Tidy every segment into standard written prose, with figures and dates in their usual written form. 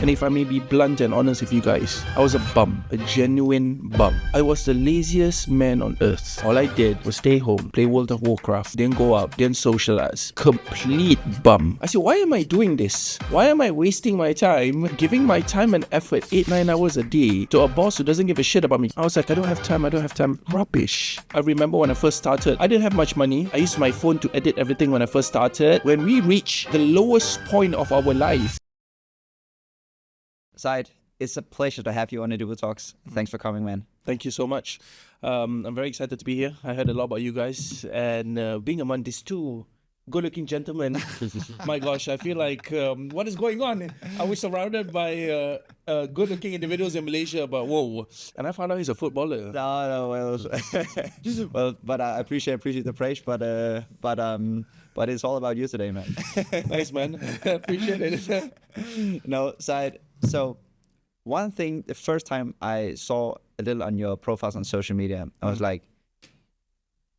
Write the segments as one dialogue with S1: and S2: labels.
S1: And if I may be blunt and honest with you guys, I was a bum, a genuine bum. I was the laziest man on earth. All I did was stay home, play World of Warcraft, didn't go out, didn't socialize. Complete bum. I said, why am I doing this? Why am I wasting my time, giving my time and effort 8-9 hours a day to a boss who doesn't give a shit about me? I was like, I don't have time. Rubbish. I remember when I first started, I didn't have much money. I used my phone to edit everything when I first started. When we reached the lowest point of our life.
S2: Syed, it's a pleasure to have you on EduvoTalks. Thanks for coming, man.
S1: Thank you so much. I'm very excited to be here. I heard a lot about you guys, and being among these two good-looking gentlemen, my gosh, I feel like, what is going on? I was surrounded by good-looking individuals in Malaysia, but whoa. And I found out he's a footballer.
S2: No, well, but I appreciate the praise, but it's all about you today, man.
S1: Nice, man. Appreciate it.
S2: No, Syed, so one thing, the first time I saw a little on your profiles on social media, I was like,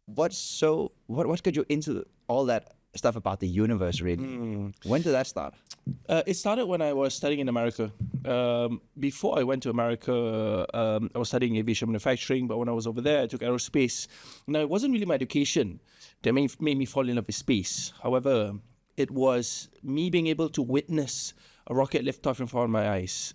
S2: what got you into all that stuff about the universe, really? When did that start?
S1: It started when I was studying in America. Before I went to America, I was studying aviation manufacturing, but when I was over there, I took aerospace. Now, it wasn't really my education that made me fall in love with space. However, it was me being able to witness a rocket lift off in front of my eyes.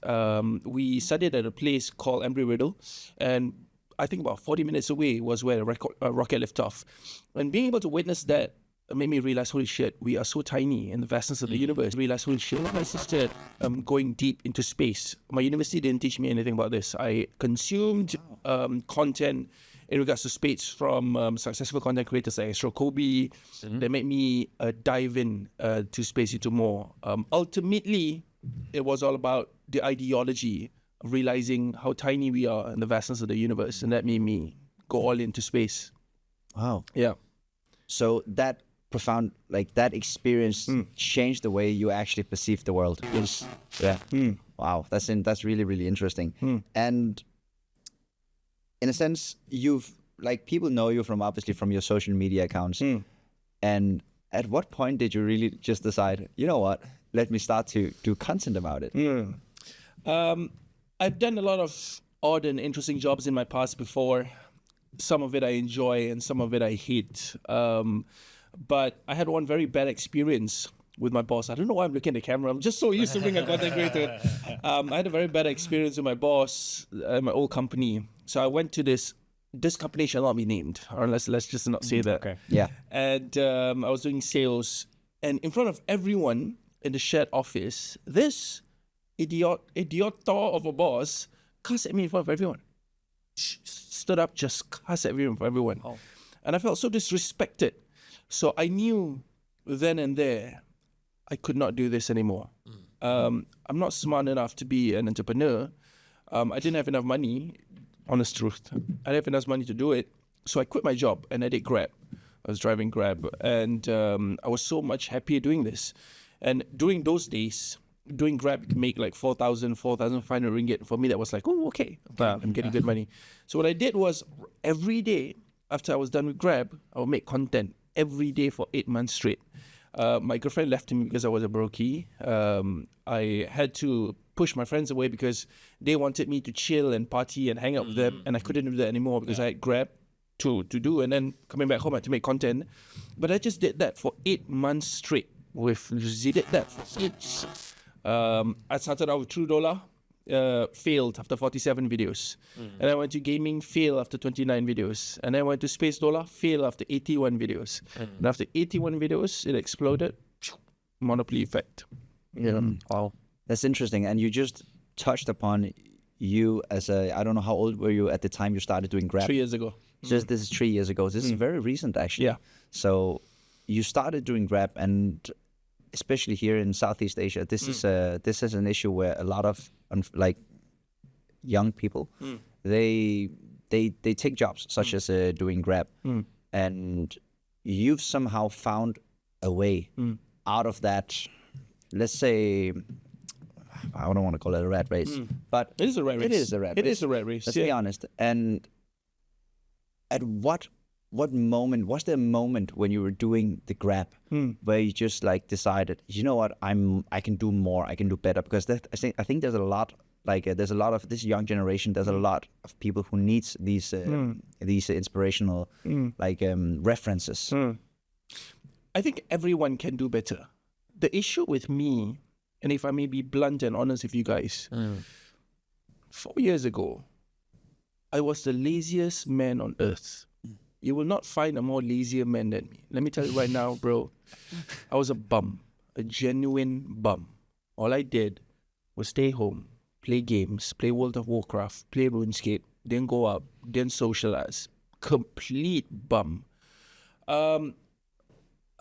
S1: We studied at a place called Embry-Riddle, and I think about 40 minutes away was where the rocket lift off. And being able to witness that made me realize, holy shit, we are so tiny in the vastness of the universe. Realize, holy shit, I started going deep into space. My university didn't teach me anything about this. I consumed content in regards to space from successful content creators like Astro Kobe. They made me dive in to space into more. Ultimately, it was all about the ideology of realizing how tiny we are in the vastness of the universe, and that made me go all into space.
S2: Wow.
S1: Yeah.
S2: So that profound, like that experience changed the way you actually perceive the world.
S1: Yes.
S2: Yeah. Wow. That's really, really interesting. And in a sense, people know you obviously from your social media accounts. And at what point did you really just decide, you know what, let me start to do content about it?
S1: I've done a lot of odd and interesting jobs in my past before. Some of it I enjoy and some of it I hate. But I had one very bad experience with my boss. I don't know why I'm looking at the camera. I'm just so used to being a content creator. I had a very bad experience with my boss at my old company. So I went to this company shall not be named, or let's just not say that.
S2: Okay. Yeah.
S1: And I was doing sales, and in front of everyone in the shared office, this idiot of a boss cussed at me in front of everyone. Stood up, just cussed at me in front of everyone. Oh. And I felt so disrespected. So I knew then and there I could not do this anymore. I'm not smart enough to be an entrepreneur. I didn't have enough money, honest truth. I didn't have enough money to do it. So I quit my job and I did Grab. I was driving Grab, and I was so much happier doing this. And during those days, doing Grab, you could make like 4,000, 4,500 ringgit. For me, that was like, oh, okay, I'm getting good money. So what I did was every day after I was done with Grab, I would make content every day for 8 months straight. My girlfriend left me because I was a brokey. I had to push my friends away because they wanted me to chill and party and hang out with them, and I couldn't do that anymore because I had Grab to do, and then coming back home I had to make content. But I just did that for 8 months straight. I started out with Spacedollah, failed after 47 videos. And I went to gaming, failed after 29 videos. And then I went to Spacedollah, failed after 81 videos. And after 81 videos, it exploded. Monopoly effect. Yeah.
S2: Wow. That's interesting. And you just touched upon you as I don't know, how old were you at the time you started doing Grab?
S1: 3 years ago.
S2: This is 3 years ago. This is very recent, actually.
S1: Yeah.
S2: So you started doing Grab, and especially here in Southeast Asia, this is an issue where a lot of young people they take jobs such as doing Grab, and you've somehow found a way out of that. Let's say, I don't want to call it a rat race, but
S1: it is a rat race.
S2: It is a rat race.
S1: It is a rat race.
S2: Let's be honest. And at what what moment was there a moment when you were doing the grab where you just like decided, you know what, I can do more, I can do better? Because I think there's a lot there's a lot of this young generation. There's a lot of people who needs these inspirational references.
S1: I think everyone can do better. The issue with me, and if I may be blunt and honest with you guys, 4 years ago, I was the laziest man on earth. You will not find a more lazier man than me. Let me tell you right now, bro. I was a bum, a genuine bum. All I did was stay home, play games, play World of Warcraft, play RuneScape, then go out, then socialize. Complete bum. I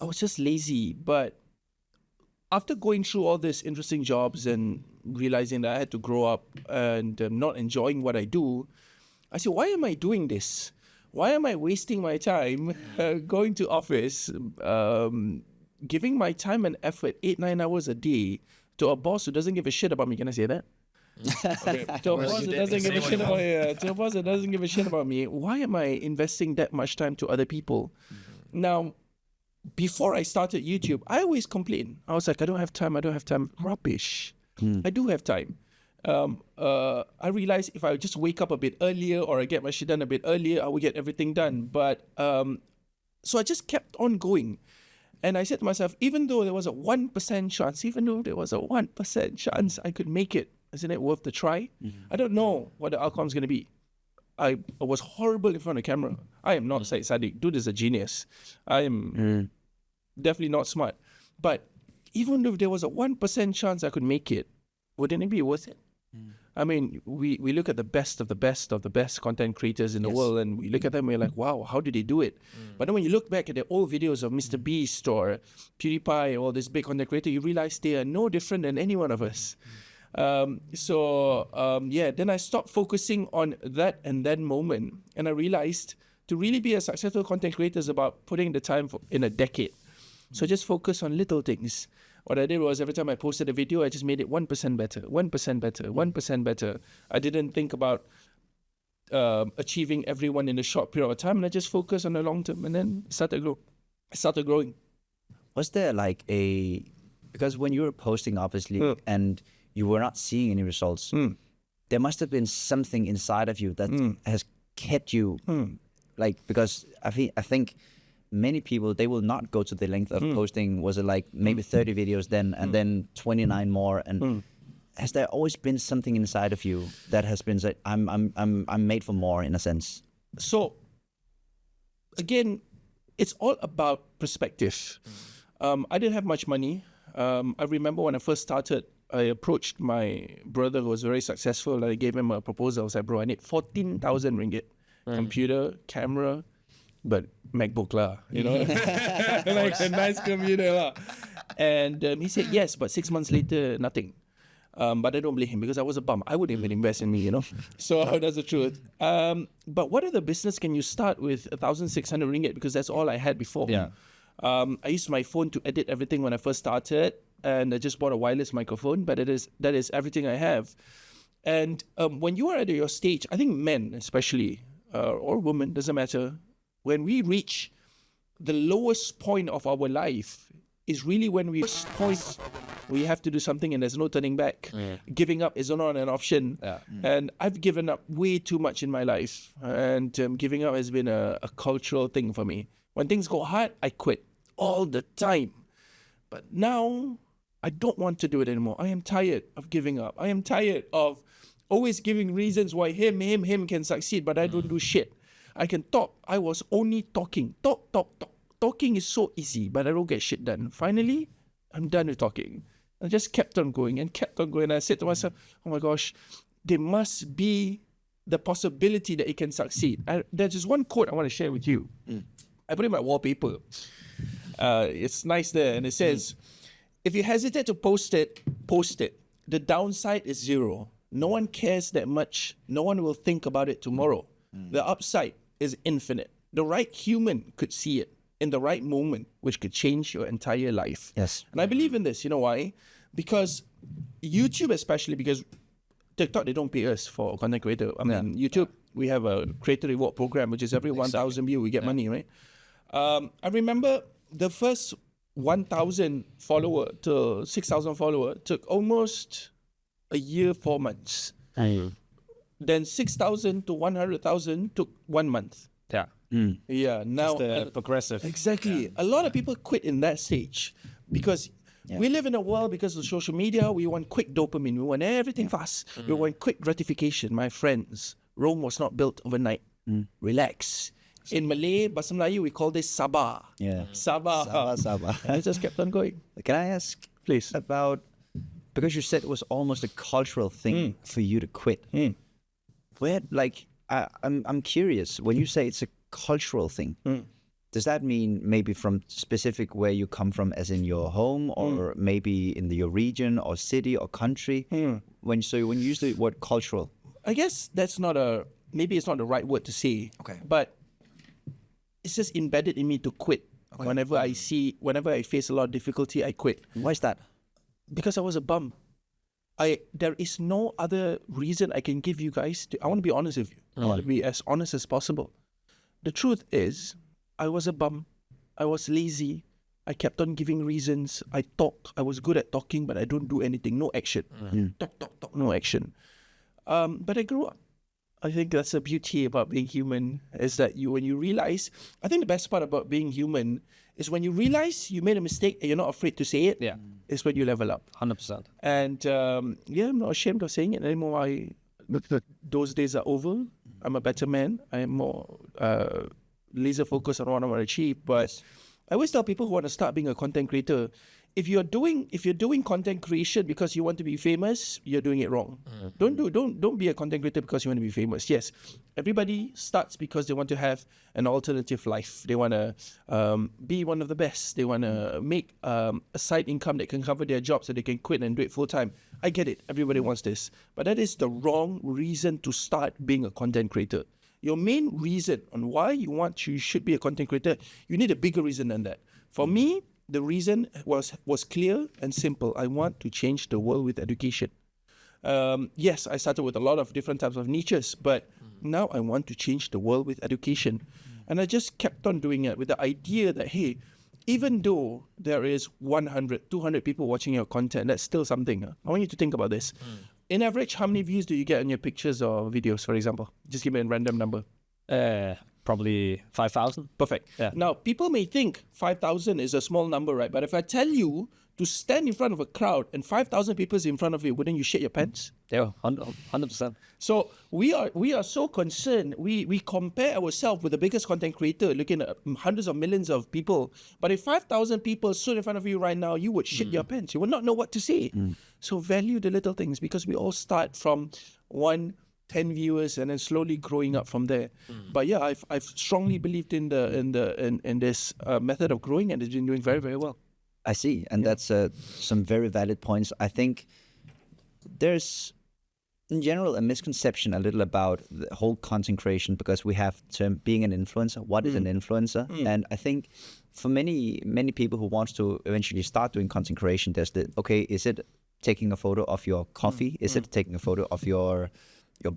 S1: was just lazy. But after going through all these interesting jobs and realizing that I had to grow up and not enjoying what I do, I said, why am I doing this? Why am I wasting my time going to office, giving my time and effort 8-9 hours a day to a boss who doesn't give a shit about me? Can I say that? Okay. To a boss that doesn't give a shit about to a boss that doesn't give a shit about me. Why am I investing that much time to other people? Now, before I started YouTube, I always complain. I was like, I don't have time. Rubbish. I do have time. I realized if I just wake up a bit earlier or I get my shit done a bit earlier, I will get everything done. But so I just kept on going. And I said to myself, even though there was a 1% chance I could make it, isn't it worth the try? I don't know what the outcome is going to be. I was horrible in front of the camera. I am not Syed Sadiq. Dude is a genius. I am definitely not smart. But even if there was a 1% chance I could make it, wouldn't it be worth it? I mean, we look at the best of the best content creators in the world, and we look at them and we're like, wow, how did they do it? But then when you look back at the old videos of Mr. Beast or PewDiePie or all this big content creator, you realize they are no different than any one of us. Then I stopped focusing on that and that moment, and I realized to really be a successful content creator is about putting the time in a decade. So just focus on little things. What I did was every time I posted a video, I just made it 1% better, 1% better, 1% better. I didn't think about achieving everyone in a short period of time, and I just focused on the long term, and then started growing.
S2: Was there because when you were posting, obviously, and you were not seeing any results, there must have been something inside of you that has kept you, because I think many people, they will not go to the length of posting, was it maybe 30 videos then and then 29 more, and has there always been something inside of you that has been said, I'm made for more, in a sense?
S1: So again, it's all about perspective. I didn't have much money. I remember when I first started, I approached my brother who was very successful, and I gave him a proposal. I was like, bro, I need 14,000 ringgit, computer, camera, but MacBook lah, like a nice computer lah. And he said yes, but 6 months later, nothing. But I don't blame him because I was a bum. I wouldn't even invest in me, So that's the truth. But what other business can you start with 1,600 ringgit? Because that's all I had before.
S2: Yeah.
S1: I used my phone to edit everything when I first started, and I just bought a wireless microphone, but that is everything I have. And when you are at your stage, I think men especially, or women, doesn't matter, when we reach the lowest point of our life is really when we have to do something and there's no turning back. Giving up is not an option. And I've given up way too much in my life. And giving up has been a cultural thing for me. When things go hard, I quit all the time. But now, I don't want to do it anymore. I am tired of giving up. I am tired of always giving reasons why him can succeed, but I don't do shit. I can talk. I was only talking. Talk. Talking is so easy, but I don't get shit done. Finally, I'm done with talking. I just kept on going and kept on going. I said to myself, oh my gosh, there must be the possibility that it can succeed. There's just one quote I want to share with you. I put it in my wallpaper. It's nice there. And it says, if you hesitate to post it, post it. The downside is zero. No one cares that much. No one will think about it tomorrow. The upside is infinite. The right human could see it in the right moment, which could change your entire life.
S2: Yes.
S1: And I believe in this. You know why? Because YouTube, especially because TikTok, they don't pay us for content creator. I mean, YouTube, we have a creator reward program, which is every 1,000 view we get money, right? I remember the first 1,000 follower to 6,000 follower took almost a year, 4 months. Then 6,000 to 100,000 took 1 month.
S3: Yeah.
S1: Yeah, now
S3: Progressive.
S1: exactly. A lot of people quit in that stage because we live in a world, because of social media, we want quick dopamine. We want everything fast. We want quick gratification. My friends, Rome was not built overnight. Relax. In Malay, Bahasa Melayu, we call this sabar.
S2: Yeah.
S1: Sabar.
S2: Sabar.
S1: And it just kept on going.
S2: Can I ask,
S1: Please.
S2: about, because you said it was almost a cultural thing for you to quit. Where, like, I'm curious, when you say it's a cultural thing, does that mean maybe from specific where you come from, as in your home, or maybe in your region or city or country? When you use the word cultural,
S1: I guess that's maybe it's not the right word to say.
S2: Okay.
S1: But it's just embedded in me to quit. Whenever I face a lot of difficulty, I quit.
S2: why is that?
S1: Because I was a bum. There is no other reason I can give you guys. I want to be honest with you. I want to be as honest as possible. The truth is, I was a bum. I was lazy. I kept on giving reasons. I talked. I was good at talking, but I don't do anything. No action. Talk, no action. But I grew up. I think that's the beauty about being human, is that when you realize, I think the best part about being human is when you realize you made a mistake and you're not afraid to say it, is when you level up.
S3: 100%.
S1: And I'm not ashamed of saying it anymore. Those days are over. I'm a better man. I am more laser focused on what I want to achieve. But I always tell people who want to start being a content creator, if you're doing content creation because you want to be famous, you're doing it wrong. Don't be a content creator because you want to be famous. Yes, everybody starts because they want to have an alternative life. They want to be one of the best. They want to make a side income that can cover their job so they can quit and do it full time. I get it. Everybody wants this, but that is the wrong reason to start being a content creator. Your main reason on why you should be a content creator, you need a bigger reason than that. For me, the reason was clear and simple. I want to change the world with education. Yes, I started with a lot of different types of niches, but now I want to change the world with education. And I just kept on doing it with the idea that, hey, even though there is 100, 200 people watching your content, that's still something. I want you to think about this. In average, how many views do you get on your pictures or videos, for example? Just give me a random number.
S3: Probably 5,000.
S1: Perfect.
S3: Yeah.
S1: Now, people may think 5,000 is a small number, right? But if I tell you to stand in front of a crowd and 5,000 people is in front of you, wouldn't you shit your pants?
S3: Yeah, 100%.
S1: So we are so concerned. We compare ourselves with the biggest content creator, looking at hundreds of millions of people. But if 5,000 people stood in front of you right now, you would shit your pants. You would not know what to say. So value the little things, because we all start from 10 viewers and then slowly growing up from there. But yeah, I've strongly believed in this method of growing, and it's been doing very, very well.
S2: I see, and that's some very valid points. I think there's, in general, a misconception a little about the whole content creation, because we have the term being an influencer. What is an influencer? And I think for many people who wants to eventually start doing content creation, there's is it taking a photo of your coffee? Is it taking a photo of your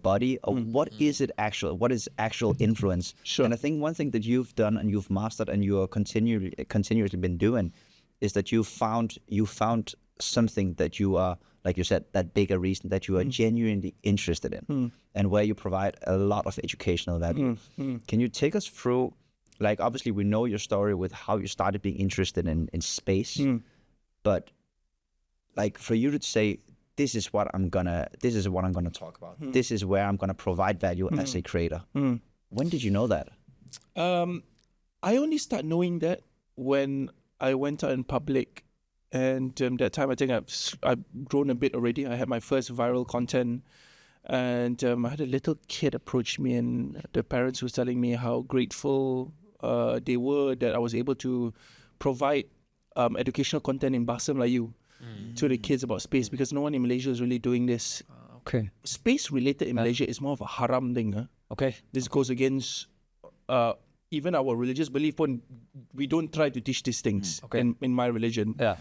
S2: body? Or what is it actual? What is actual influence?
S1: Sure.
S2: And I think one thing that you've done and you've mastered and you are continuously been doing is that you found something that you are, like you said, that bigger reason that you are genuinely interested in, and where you provide a lot of educational value. Can you take us through, like, obviously we know your story with how you started being interested in space, but like for you to say, this is what I'm gonna talk about. This is where I'm gonna provide value as a creator. When did you know that?
S1: I only start knowing that when I went out in public, and that time I think I've grown a bit already. I had my first viral content, and I had a little kid approach me, and the parents were telling me how grateful they were that I was able to provide educational content in Bahasa Melayu to the kids about space, because no one in Malaysia is really doing this.
S3: Okay.
S1: Space related in Malaysia is more of a haram thing.
S3: Okay.
S1: This goes against even our religious belief. When we don't try to teach these things in my religion.
S3: Yeah.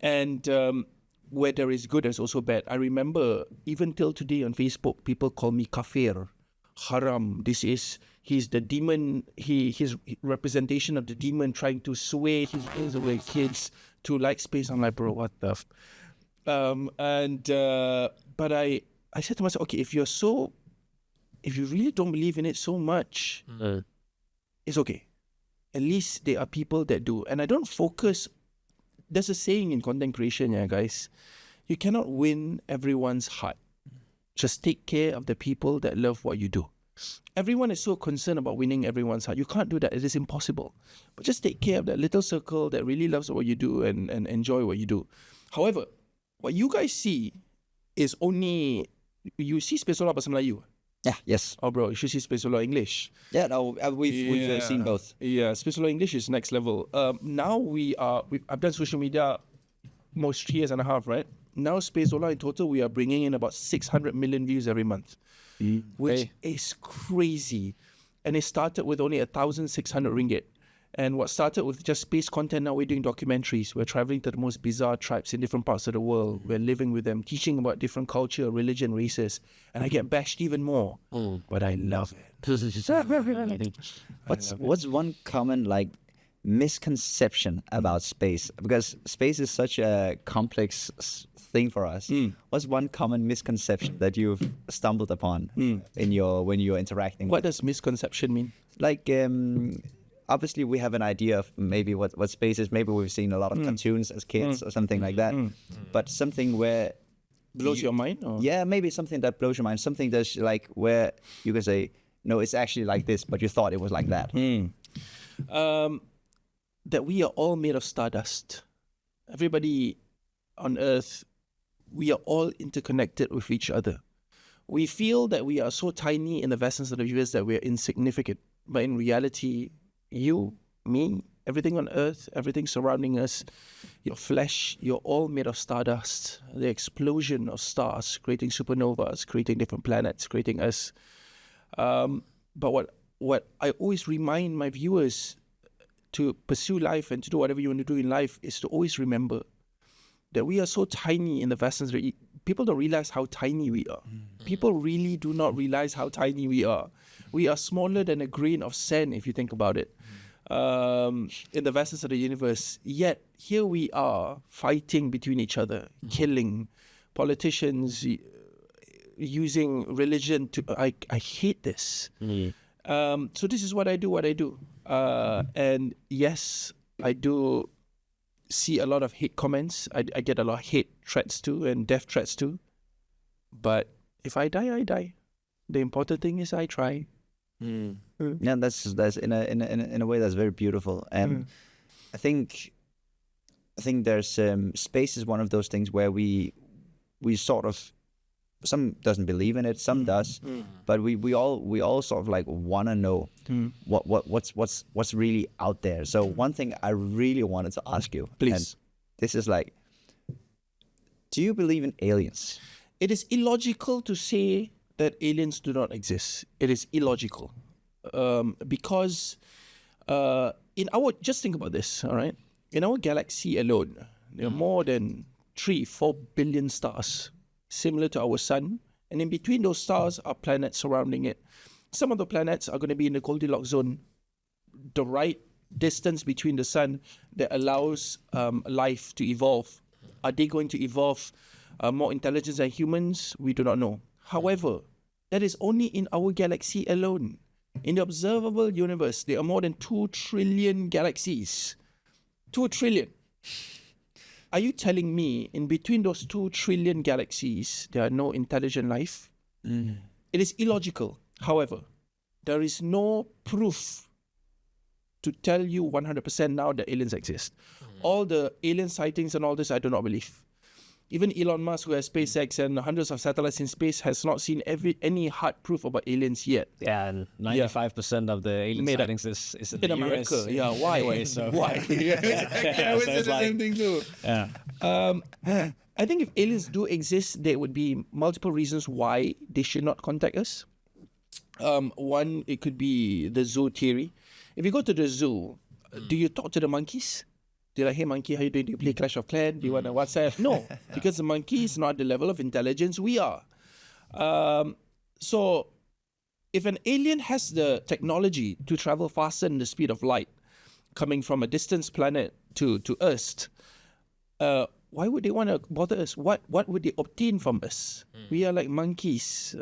S1: And where there is good, there's also bad. I remember even till today on Facebook, people call me kafir. haram. He's the demon. His representation of the demon trying to sway his ways away kids to like space. I'm like, bro, what the? But I said to myself, okay, if you really don't believe in it so much, it's okay. At least there are people that do. And I don't focus. There's a saying in content creation, yeah, guys. You cannot win everyone's heart. Just take care of the people that love what you do. Everyone is so concerned about winning everyone's heart. You can't do that. It is impossible. But just take care of that little circle that really loves what you do and enjoy what you do. However, what you guys see is only... You see Spacedollah bahasa Melayu?
S2: Yeah, yes.
S1: Oh, bro, you should see Spacedollah English.
S2: Yeah, no, we've seen both.
S1: Yeah, Spacedollah English is next level. Now I've done social media almost 3 years and a half, right? Now Spacedollah in total, we are bringing in about 600 million views every month, which is crazy. And it started with only 1,600 ringgit. And what started with just space content, now we're doing documentaries. We're traveling to the most bizarre tribes in different parts of the world. We're living with them, teaching about different culture, religion, races. And I get bashed even more. But I love it.
S2: What's one common misconception about space? Because space is such a complex thing for us. What's one common misconception that you've stumbled upon when you're interacting?
S1: What does misconception mean?
S2: Obviously we have an idea of maybe what space is. Maybe we've seen a lot of cartoons as kids or something like that. But something where
S1: blows your mind? Or?
S2: Yeah, maybe something that blows your mind. Something that's where you can say, no, it's actually like this, but you thought it was like that.
S1: That we are all made of stardust. Everybody on Earth, we are all interconnected with each other. We feel that we are so tiny in the vastness of the universe that we are insignificant. But in reality, you, me, everything on Earth, everything surrounding us, your flesh, you're all made of stardust. The explosion of stars, creating supernovas, creating different planets, creating us. But what I always remind my viewers to pursue life and to do whatever you want to do in life is to always remember that we are so tiny in the vastness. People don't realize how tiny we are. People really do not realize how tiny we are. We are smaller than a grain of sand, if you think about it, in the vastness of the universe. Yet, here we are fighting between each other, killing politicians, using religion to... I hate this. So this is what I do. And yes, I do see a lot of hate comments. I get a lot of hate threats too and death threats too. But if I die, I die. The important thing is I try.
S2: Yeah, that's in a way that's very beautiful. I think there's space is one of those things where we sort of, some doesn't believe in it, some does, but we all sort of want to know what's really out there. So one thing I really wanted to ask you,
S1: please,
S2: and this is do you believe in aliens?
S1: It is illogical to say that aliens do not exist. It is illogical because just think about this, all right? In our galaxy alone, there are more than 3-4 billion stars similar to our sun, and in between those stars are planets surrounding it. Some of the planets are going to be in the Goldilocks zone, the right distance between the sun that allows life to evolve. Are they going to evolve more intelligence than humans? We do not know. However, that is only in our galaxy alone. In the observable universe, there are more than 2 trillion galaxies. 2 trillion. Are you telling me in between those 2 trillion galaxies, there are no intelligent life? It is illogical. However, there is no proof to tell you 100% now that aliens exist. All the alien sightings and all this, I do not believe. Even Elon Musk, who has SpaceX and hundreds of satellites in space, has not seen any hard proof about aliens yet.
S3: Yeah, and 95% of the alien sightings is in the
S1: America.
S3: US.
S1: Yeah, why?
S3: Anyway, so
S1: why? I was
S3: so
S1: saying
S3: it's
S1: the same thing too.
S3: Yeah.
S1: I think if aliens do exist, there would be multiple reasons why they should not contact us. One, it could be the zoo theory. If you go to the zoo, do you talk to the monkeys? They're like, hey monkey, how you doing? Do you play Clash of Clans? Do you want to WhatsApp? No, because the monkey is not the level of intelligence we are. So if an alien has the technology to travel faster than the speed of light, coming from a distant planet to Earth, why would they want to bother us? What would they obtain from us? We are like monkeys,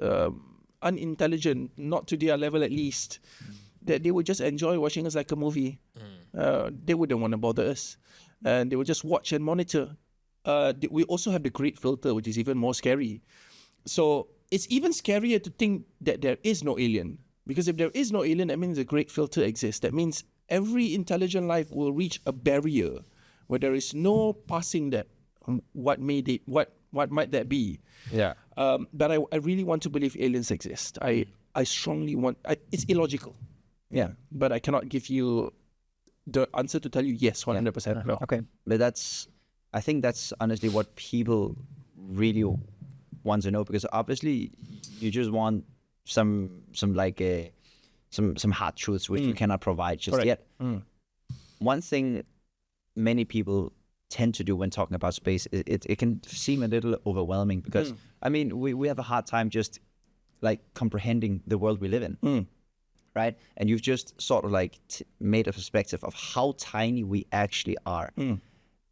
S1: unintelligent, not to their level at least. That they would just enjoy watching us like a movie. They wouldn't want to bother us, and they would just watch and monitor. We also have the great filter, which is even more scary. So it's even scarier to think that there is no alien, because if there is no alien, that means a great filter exists. That means every intelligent life will reach a barrier where there is no passing that. What might that be?
S3: Yeah.
S1: But I really want to believe aliens exist. I strongly want. It's illogical. Yeah, but I cannot give you the answer to tell you yes, 100%. No.
S2: Okay, but I think that's honestly what people really want to know, because obviously you just want some hard truths which you cannot provide just yet. One thing many people tend to do when talking about space, it can seem a little overwhelming, because I mean we have a hard time just like comprehending the world we live in. Right? And you've just sort of like made a perspective of how tiny we actually are.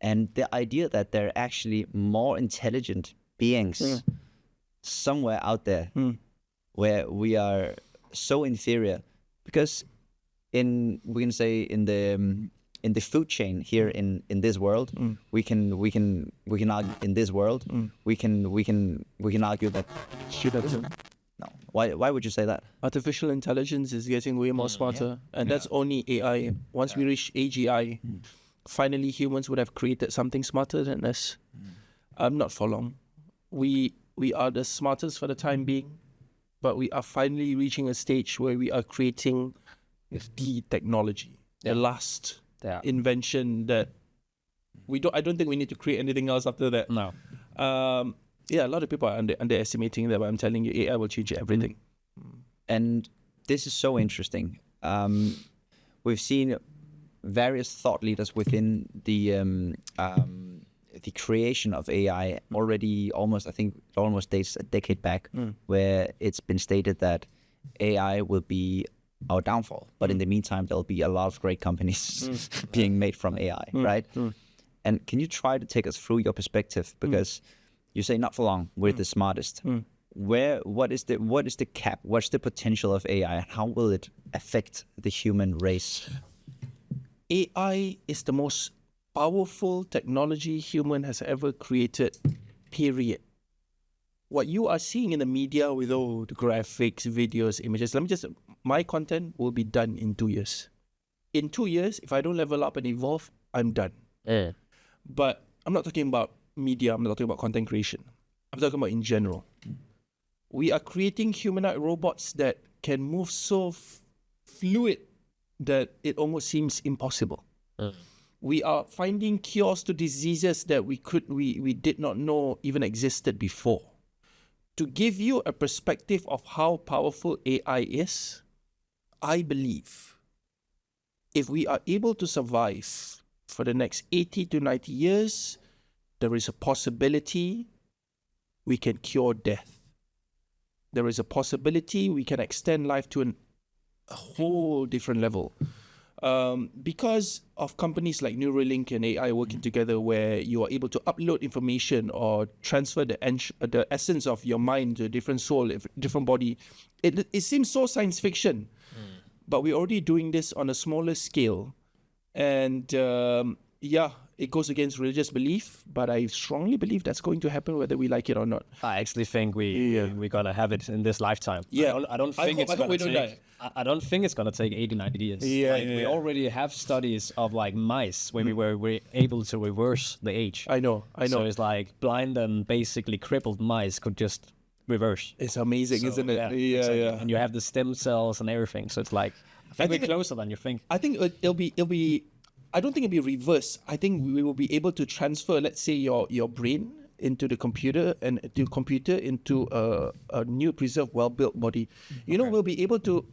S2: And the idea that there are actually more intelligent beings somewhere out there where we are so inferior, because we can say in the food chain here in this world, we can argue in this world, we can argue that no. Why would you say that?
S1: Artificial intelligence is getting way more smarter, and that's only AI. Once we reach AGI, finally humans would have created something smarter than us. Not for long. We are the smartest for the time being, but we are finally reaching a stage where we are creating the technology, the last invention that I don't think we need to create anything else after that.
S3: No.
S1: Yeah, a lot of people are underestimating that, but I'm telling you, AI will change everything.
S2: And this is so interesting. We've seen various thought leaders within the creation of AI already I think it almost dates a decade back, where it's been stated that AI will be our downfall. But in the meantime, there'll be a lot of great companies being made from AI, right? And can you try to take us through your perspective? Because you say not for long, we're the smartest. What is the cap? What's the potential of AI, and how will it affect the human race?
S1: AI is the most powerful technology human has ever created, period. What you are seeing in the media with all the graphics, videos, images, my content will be done in 2 years. In 2 years, if I don't level up and evolve, I'm done. But I'm not talking about media, I'm not talking about content creation. I'm talking about in general. We are creating humanoid robots that can move so fluid that it almost seems impossible. We are finding cures to diseases that we did not know even existed before. To give you a perspective of how powerful AI is, I believe if we are able to survive for the next 80 to 90 years, there is a possibility we can cure death. There is a possibility we can extend life to a whole different level. Because of companies like Neuralink and AI working together, where you are able to upload information or transfer the essence of your mind to a different soul, different body. It seems so science fiction, but we're already doing this on a smaller scale. And it goes against religious belief, but I strongly believe that's going to happen whether we like it or not.
S3: I actually think we're gonna have it in this lifetime.
S1: Yeah,
S3: I don't think it's gonna take 80, 90 years. We already have studies of like mice where we're able to reverse the age.
S1: I know.
S3: So it's like blind and basically crippled mice could just reverse.
S1: It's amazing, isn't it?
S3: Yeah. And you have the stem cells and everything. So it's like I think we're closer than you think.
S1: I think it'll be. I don't think it'll be reversed. I think we will be able to transfer, let's say, your brain into the computer and the computer into a new, preserved, well-built body. You know, we'll be able to.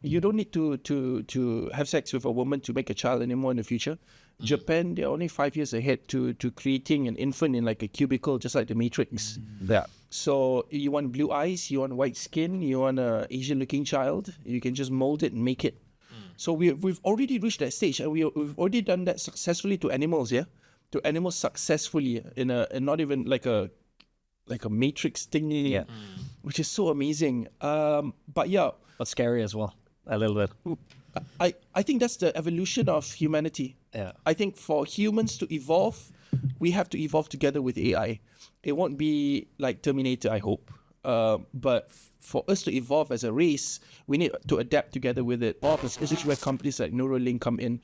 S1: You don't need to have sex with a woman to make a child anymore in the future. Japan, they're only 5 years ahead to creating an infant in like a cubicle, just like the Matrix.
S2: Yeah.
S1: So you want blue eyes, you want white skin, you want a Asian-looking child, you can just mold it and make it. So we've already reached that stage, and we've already done that successfully to animals, to animals successfully in not even like a Matrix thing, which is so amazing. But
S3: scary as well, a little bit.
S1: I think that's the evolution of humanity.
S3: Yeah.
S1: I think for humans to evolve, we have to evolve together with AI. It won't be like Terminator, I hope. But for us to evolve as a race, we need to adapt together with it. This is where companies like Neuralink come in.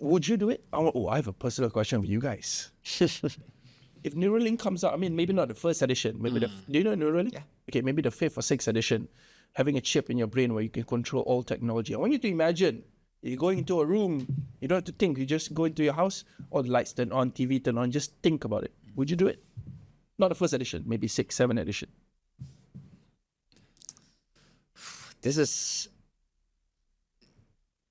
S1: Would you do it? I have a personal question for you guys. If Neuralink comes out, I mean, maybe not the first edition. Maybe do you know Neuralink? Yeah. Okay, maybe the 5th or 6th edition. Having a chip in your brain where you can control all technology. I want you to imagine you're going into a room, you don't have to think. You just go into your house, all the lights turn on, TV turn on, just think about it. Would you do it? Not the first edition, maybe 6th, 7th edition.
S2: This is,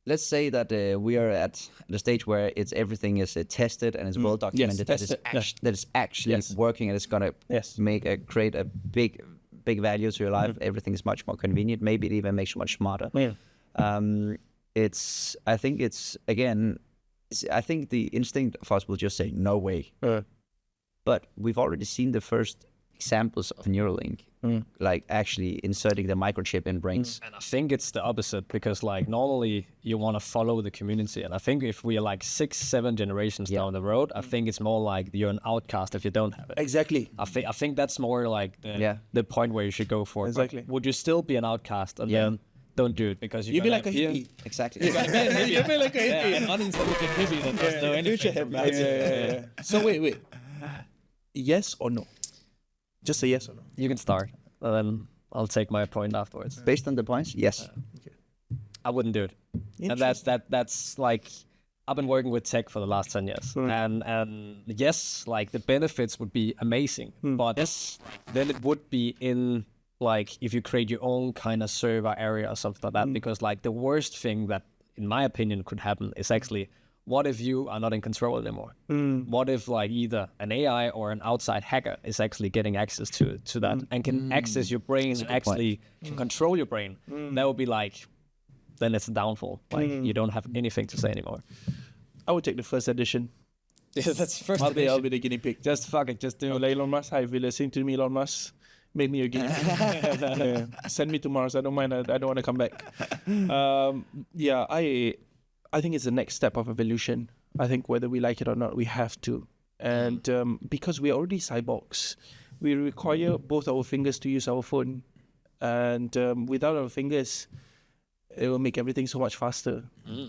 S2: let's say that we are at the stage where everything is tested and is well documented.
S1: Yes,
S2: that is actually working, and it's gonna create a big value to your life. Everything is much more convenient. Maybe it even makes you much smarter.
S1: Yeah.
S2: I think the instinct of us will just say no way. But we've already seen the first examples of Neuralink, like actually inserting the microchip in brains.
S3: And I think it's the opposite, because like normally you want to follow the community, and I think if we are like 6, 7 generations down the road, I think it's more like you're an outcast if you don't have it.
S1: Exactly.
S3: I think that's more like the point where you should go for.
S1: Exactly.
S3: But would you still be an outcast and then don't do it because
S1: you'd be like a hippie?
S2: Exactly.
S1: You'd be like a hippie.
S3: An unintelligent hippie that doesn't know anything.
S1: Yeah. So wait. Yes or no? Just a yes or no.
S3: You can start, and then I'll take my point afterwards.
S2: Based on the points, yes.
S1: Okay.
S3: I wouldn't do it. And that's like, I've been working with tech for the last 10 years, and yes, like the benefits would be amazing, but then it would be in like if you create your own kind of server area or something like that, because like the worst thing that, in my opinion, could happen is actually, what if you are not in control anymore? What if like either an AI or an outside hacker is actually getting access to that and can access your brain and actually can control your brain? That would be like, then it's a downfall. Like you don't have anything to say anymore.
S1: I would take the first edition.
S3: Yeah, that's first
S1: I'll be the guinea pig.
S3: Just fuck it, just do it.
S1: Elon Musk, hi, if you're listening to me, Elon Musk, make me a guinea pig. Send me to Mars. I don't mind. I don't want to come back. I think it's the next step of evolution. I think whether we like it or not, we have to. And because we're already cyborgs, we require both our fingers to use our phone. And without our fingers, it will make everything so much faster.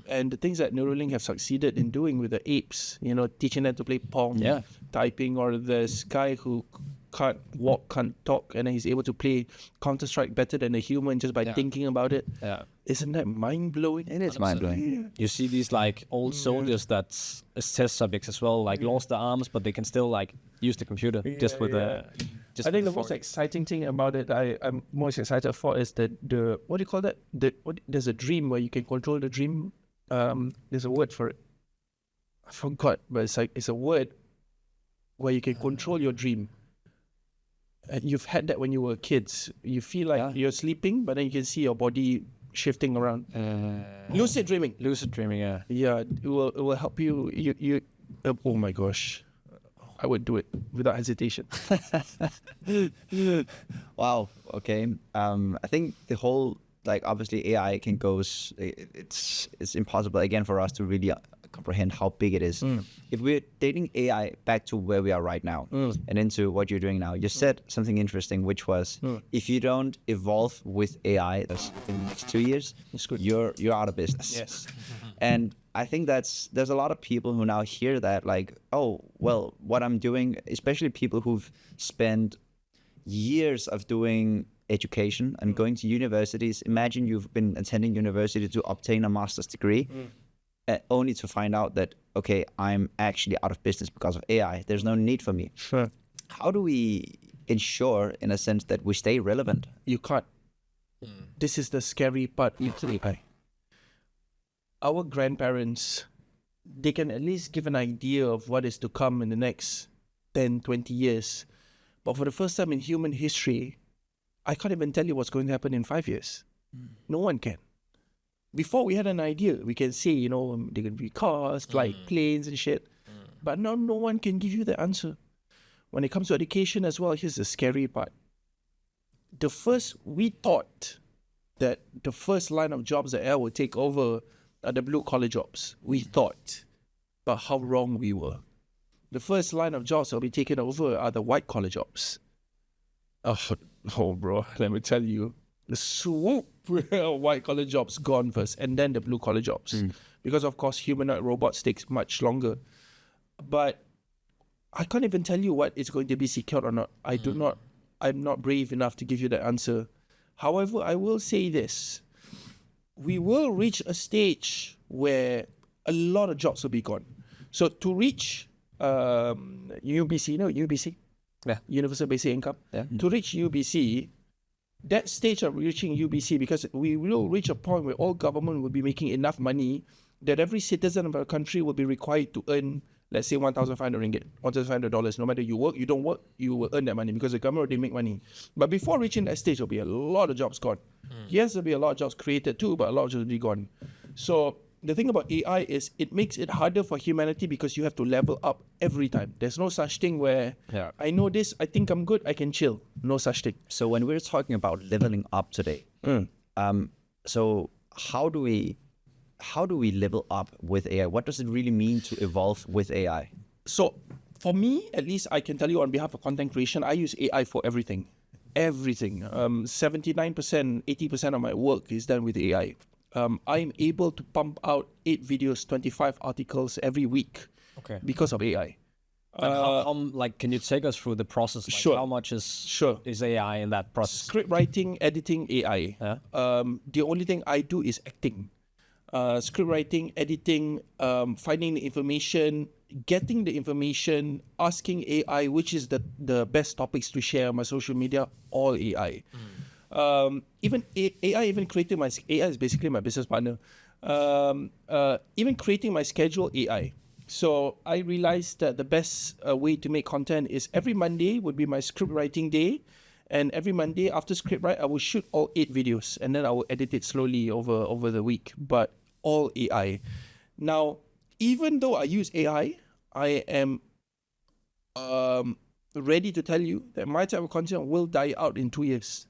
S1: And the things that Neuralink have succeeded in doing with the apes, teaching them to play Pong, typing, or this guy who can't walk, can't talk, and then he's able to play Counter-Strike better than a human just by thinking about it. Yeah. Isn't that mind-blowing?
S2: It is mind-blowing.
S3: You see these like old soldiers that's as test subjects as well, like lost their arms, but they can still like use the computer just with the...
S1: I think the most exciting thing about it, I'm most excited for, is the what do you call that? There's a dream where you can control the dream. There's a word for it. I forgot, but it's a word where you can control your dream. And you've had that when you were kids. You feel like you're sleeping, but then you can see your body shifting around. Lucid dreaming.
S3: Yeah.
S1: Yeah, it will help you. Oh my gosh. I would do it without hesitation.
S2: Wow. Okay. I think the whole, like, obviously AI can go. It's impossible again for us to really comprehend how big it is. If we're dating AI back to where we are right now and into what you're doing now, you said something interesting, which was if you don't evolve with AI in the next 2 years, you're out of business.
S1: Yes.
S2: And I think there's a lot of people who now hear that, like, oh, well, what I'm doing, especially people who've spent years of doing education and going to universities. Imagine you've been attending university to obtain a master's degree, only to find out that, okay, I'm actually out of business because of AI. There's no need for me.
S1: Sure.
S2: How do we ensure, in a sense, that we stay relevant?
S1: You can't. This is the scary part. Literally, our grandparents they can at least give an idea of what is to come in the next 10, 20 years. But for the first time in human history, I can't even tell you what's going to happen in 5 years. No one can. Before we had an idea, we can say, they're going to be cars, flight planes and shit. But now no one can give you the answer. When it comes to education as well, here's the scary part. We thought that the first line of jobs that AI will take over are the blue-collar jobs. We thought. But how wrong we were. The first line of jobs that will be taken over are the white-collar jobs. Oh, bro, let me tell you. The swoop white-collar jobs gone first, and then the blue-collar jobs. Because, of course, humanoid robots takes much longer. But I can't even tell you what is going to be secured or not. I'm not brave enough to give you that answer. However, I will say this. We will reach a stage where a lot of jobs will be gone. So to reach UBC, UBC?
S3: Yeah.
S1: Universal Basic Income.
S3: Yeah.
S1: To reach UBC, that stage of reaching UBC, because we will reach a point where all government will be making enough money that every citizen of our country will be required to earn, let's say, 1,500 ringgit, $1,500. No matter you work, you don't work, you will earn that money because the government already make money. But before reaching that stage, there'll be a lot of jobs gone. Yes, there'll be a lot of jobs created too, but a lot of jobs will be gone. So the thing about AI is it makes it harder for humanity because you have to level up every time. There's no such thing where I know this, I think I'm good, I can chill. No such thing.
S2: So when we're talking about leveling up today, so how do we level up with AI? What does it really mean to evolve with AI?
S1: So for me, at least I can tell you on behalf of content creation, I use AI for everything. Everything. 79%, 80% of my work is done with AI. I'm able to pump out 8 videos, 25 articles every week because of AI.
S3: And how, can you take us through the process? Like
S1: Sure.
S3: How much is AI in that process?
S1: Script writing, editing, AI.
S3: Yeah.
S1: The only thing I do is acting. Script writing, editing, finding the information, getting the information, asking AI which is the best topics to share on my social media, all AI. Even AI, even creating my AI is basically my business partner. Even creating my schedule, AI. So I realized that the best way to make content is every Monday would be my script writing day. And every Monday after script write, I will shoot all 8 videos and then I will edit it slowly over the week, but all AI. Now, even though I use AI, I am ready to tell you that my type of content will die out in 2 years.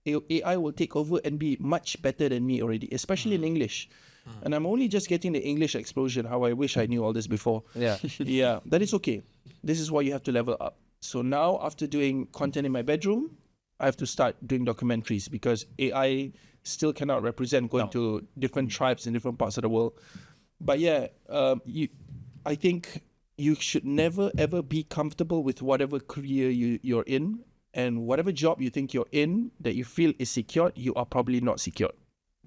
S1: AI will take over and be much better than me already, especially in English. And I'm only just getting the English explosion, how I wish I knew all this before.
S3: Yeah.
S1: Yeah, that is okay. This is why you have to level up. So now, after doing content in my bedroom, I have to start doing documentaries because AI still cannot represent going to different tribes in different parts of the world. But yeah, I think you should never ever be comfortable with whatever career you're in, and whatever job you think you're in that you feel is secured, you are probably not secured.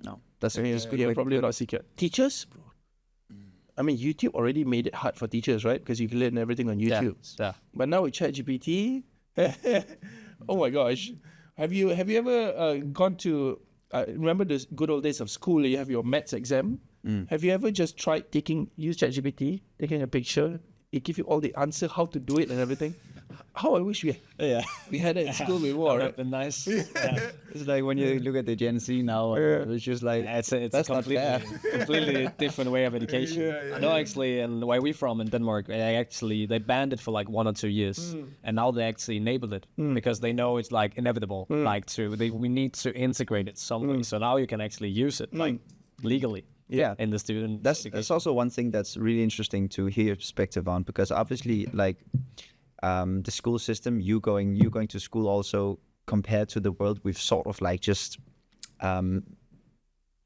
S2: No, that's good.
S1: You're probably not secured. Teachers, bro. I mean, YouTube already made it hard for teachers, right? Because you can learn everything on YouTube.
S3: Yeah.
S1: But now with ChatGPT, oh my gosh, have you ever gone to? Remember the good old days of school? You have your maths exam. Have you ever just tried use ChatGPT, taking a picture? It gives you all the answer, how to do it and everything. How I wish we had it in school before, right?
S3: Been nice.
S2: It's like when you look at the Gen Z now, it's just like
S3: It's
S2: that's
S3: a
S2: not fair.
S3: completely different way of education. I know actually, and where we from in Denmark, they banned it for like 1 or 2 years, and now they actually enabled it because they know it's like inevitable. We need to integrate it some way. So now you can actually use it like legally.
S2: Yeah,
S3: in the student.
S2: That's also one thing that's really interesting to hear your perspective on, because obviously, like the school system, you going to school also compared to the world, we've sort of like just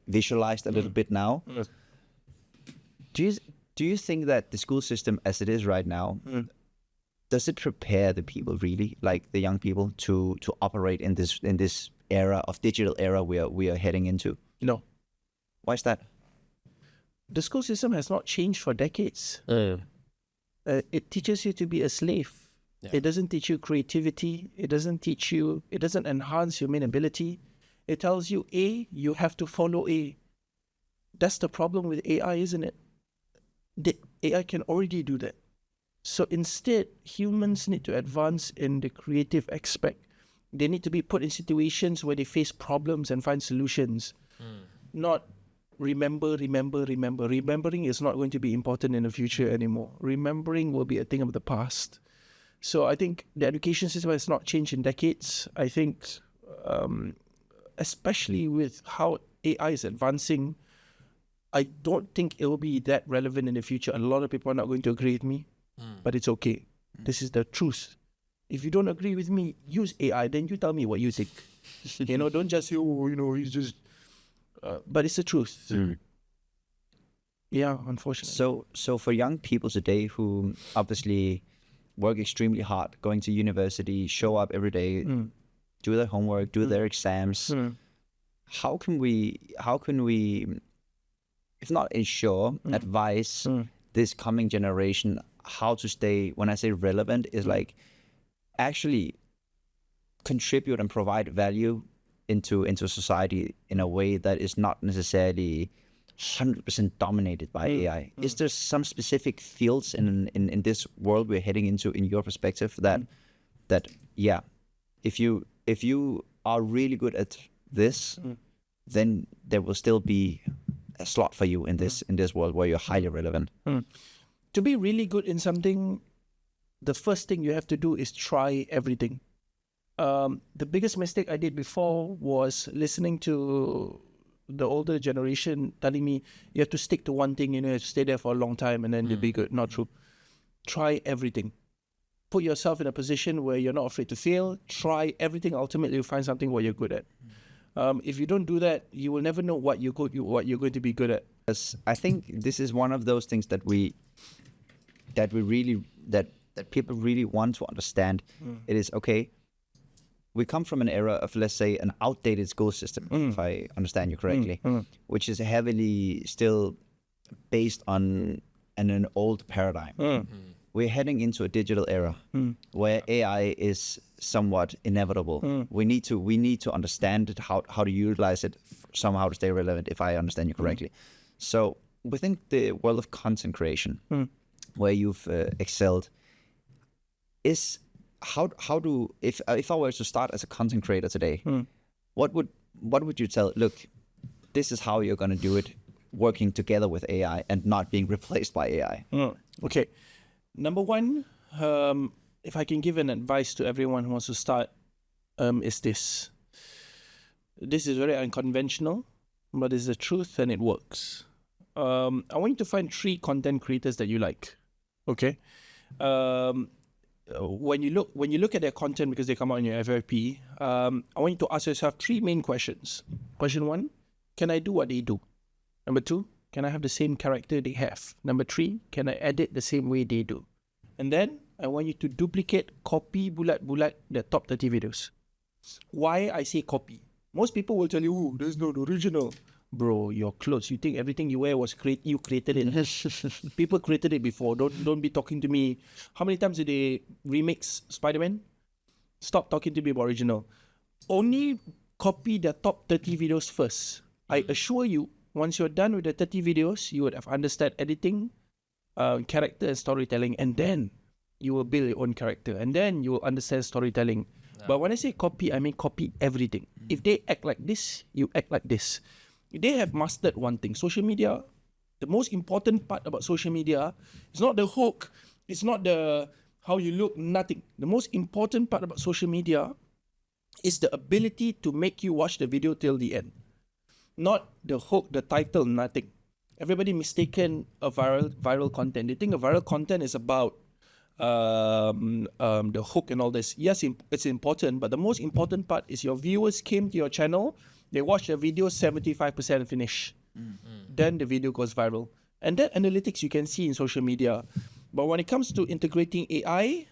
S2: visualized a little bit now. Do you think that the school system as it is right now, does it prepare the people really, like the young people, to operate in this era of digital era we are heading into?
S1: No.
S2: Why is that?
S1: The school system has not changed for decades. It teaches you to be a slave. Yeah. It doesn't teach you creativity. It doesn't enhance human ability. It tells you A, you have to follow A. That's the problem with AI, isn't it? the AI can already do that. So instead, humans need to advance in the creative aspect. They need to be put in situations where they face problems and find solutions. Not remembering is not going to be important in the future anymore. Remembering will be a thing of the past. So I think the education system has not changed in decades. I think, especially with how AI is advancing, I don't think it will be that relevant in the future. A lot of people are not going to agree with me, but it's okay. This is the truth. If you don't agree with me, use AI, then you tell me what you think. Don't just say, he's just... but it's the truth. Yeah, unfortunately.
S2: So for young people today who obviously work extremely hard, going to university, show up every day, do their homework, do their exams, how can we, if not ensure, advise this coming generation how to stay, when I say relevant, is like actually contribute and provide value into society in a way that is not necessarily 100% dominated by AI. Is there some specific fields in this world we're heading into, in your perspective, that if you are really good at this, then there will still be a slot for you in this world where you're highly relevant?
S1: To be really good in something, the first thing you have to do is try everything. The biggest mistake I did before was listening to the older generation telling me you have to stick to one thing, you have to stay there for a long time and then you'll be good. Not true. Try everything. Put yourself in a position where you're not afraid to fail. Try everything. Ultimately, you'll find something what you're good at. If you don't do that, you will never know what you're going to be good at.
S2: I think this is one of those things that people really want to understand. It is okay. We come from an era of, let's say, an outdated school system, if I understand you correctly, which is heavily still based on an old paradigm. We're heading into a digital era where AI is somewhat inevitable. We need to understand it, how to utilize it somehow to stay relevant, if I understand you correctly. So within the world of content creation, where you've excelled, is how do if I were to start as a content creator today, what would you tell? Look, this is how you're going to do it, working together with AI and not being replaced by AI.
S1: Okay, number one, if I can give an advice to everyone who wants to start, is this. This is very unconventional, but it's the truth and it works. I want you to find 3 content creators that you like. Okay. When you look at their content, because they come out in your FYP, I want you to ask yourself 3 main questions. Question 1, can I do what they do? Number 2, can I have the same character they have? Number 3, can I edit the same way they do? And then I want you to duplicate, copy bulat-bulat the top 30 videos. Why I say copy? Most people will tell you, oh, there's no original. Bro, your clothes, you think everything you wear was you created it. People created it before. Don't be talking to me. How many times did they remix Spider-Man? Stop talking to me about original. Only copy the top 30 videos first. I assure you, once you're done with the 30 videos, you would have understood editing, character and storytelling, and then you will build your own character, and then you will understand storytelling. But when I say copy, I mean copy everything. If they act like this, you act like this. They have mastered one thing. Social media, the most important part about social media is not the hook, it's not the how you look, nothing. The most important part about social media is the ability to make you watch the video till the end. Not the hook, the title, nothing. Everybody mistaken a viral content. They think a viral content is about the hook and all this. Yes, it's important, but the most important part is your viewers came to your channel, they watch the video 75% finish. Then the video goes viral. And that analytics you can see in social media. But when it comes to integrating AI,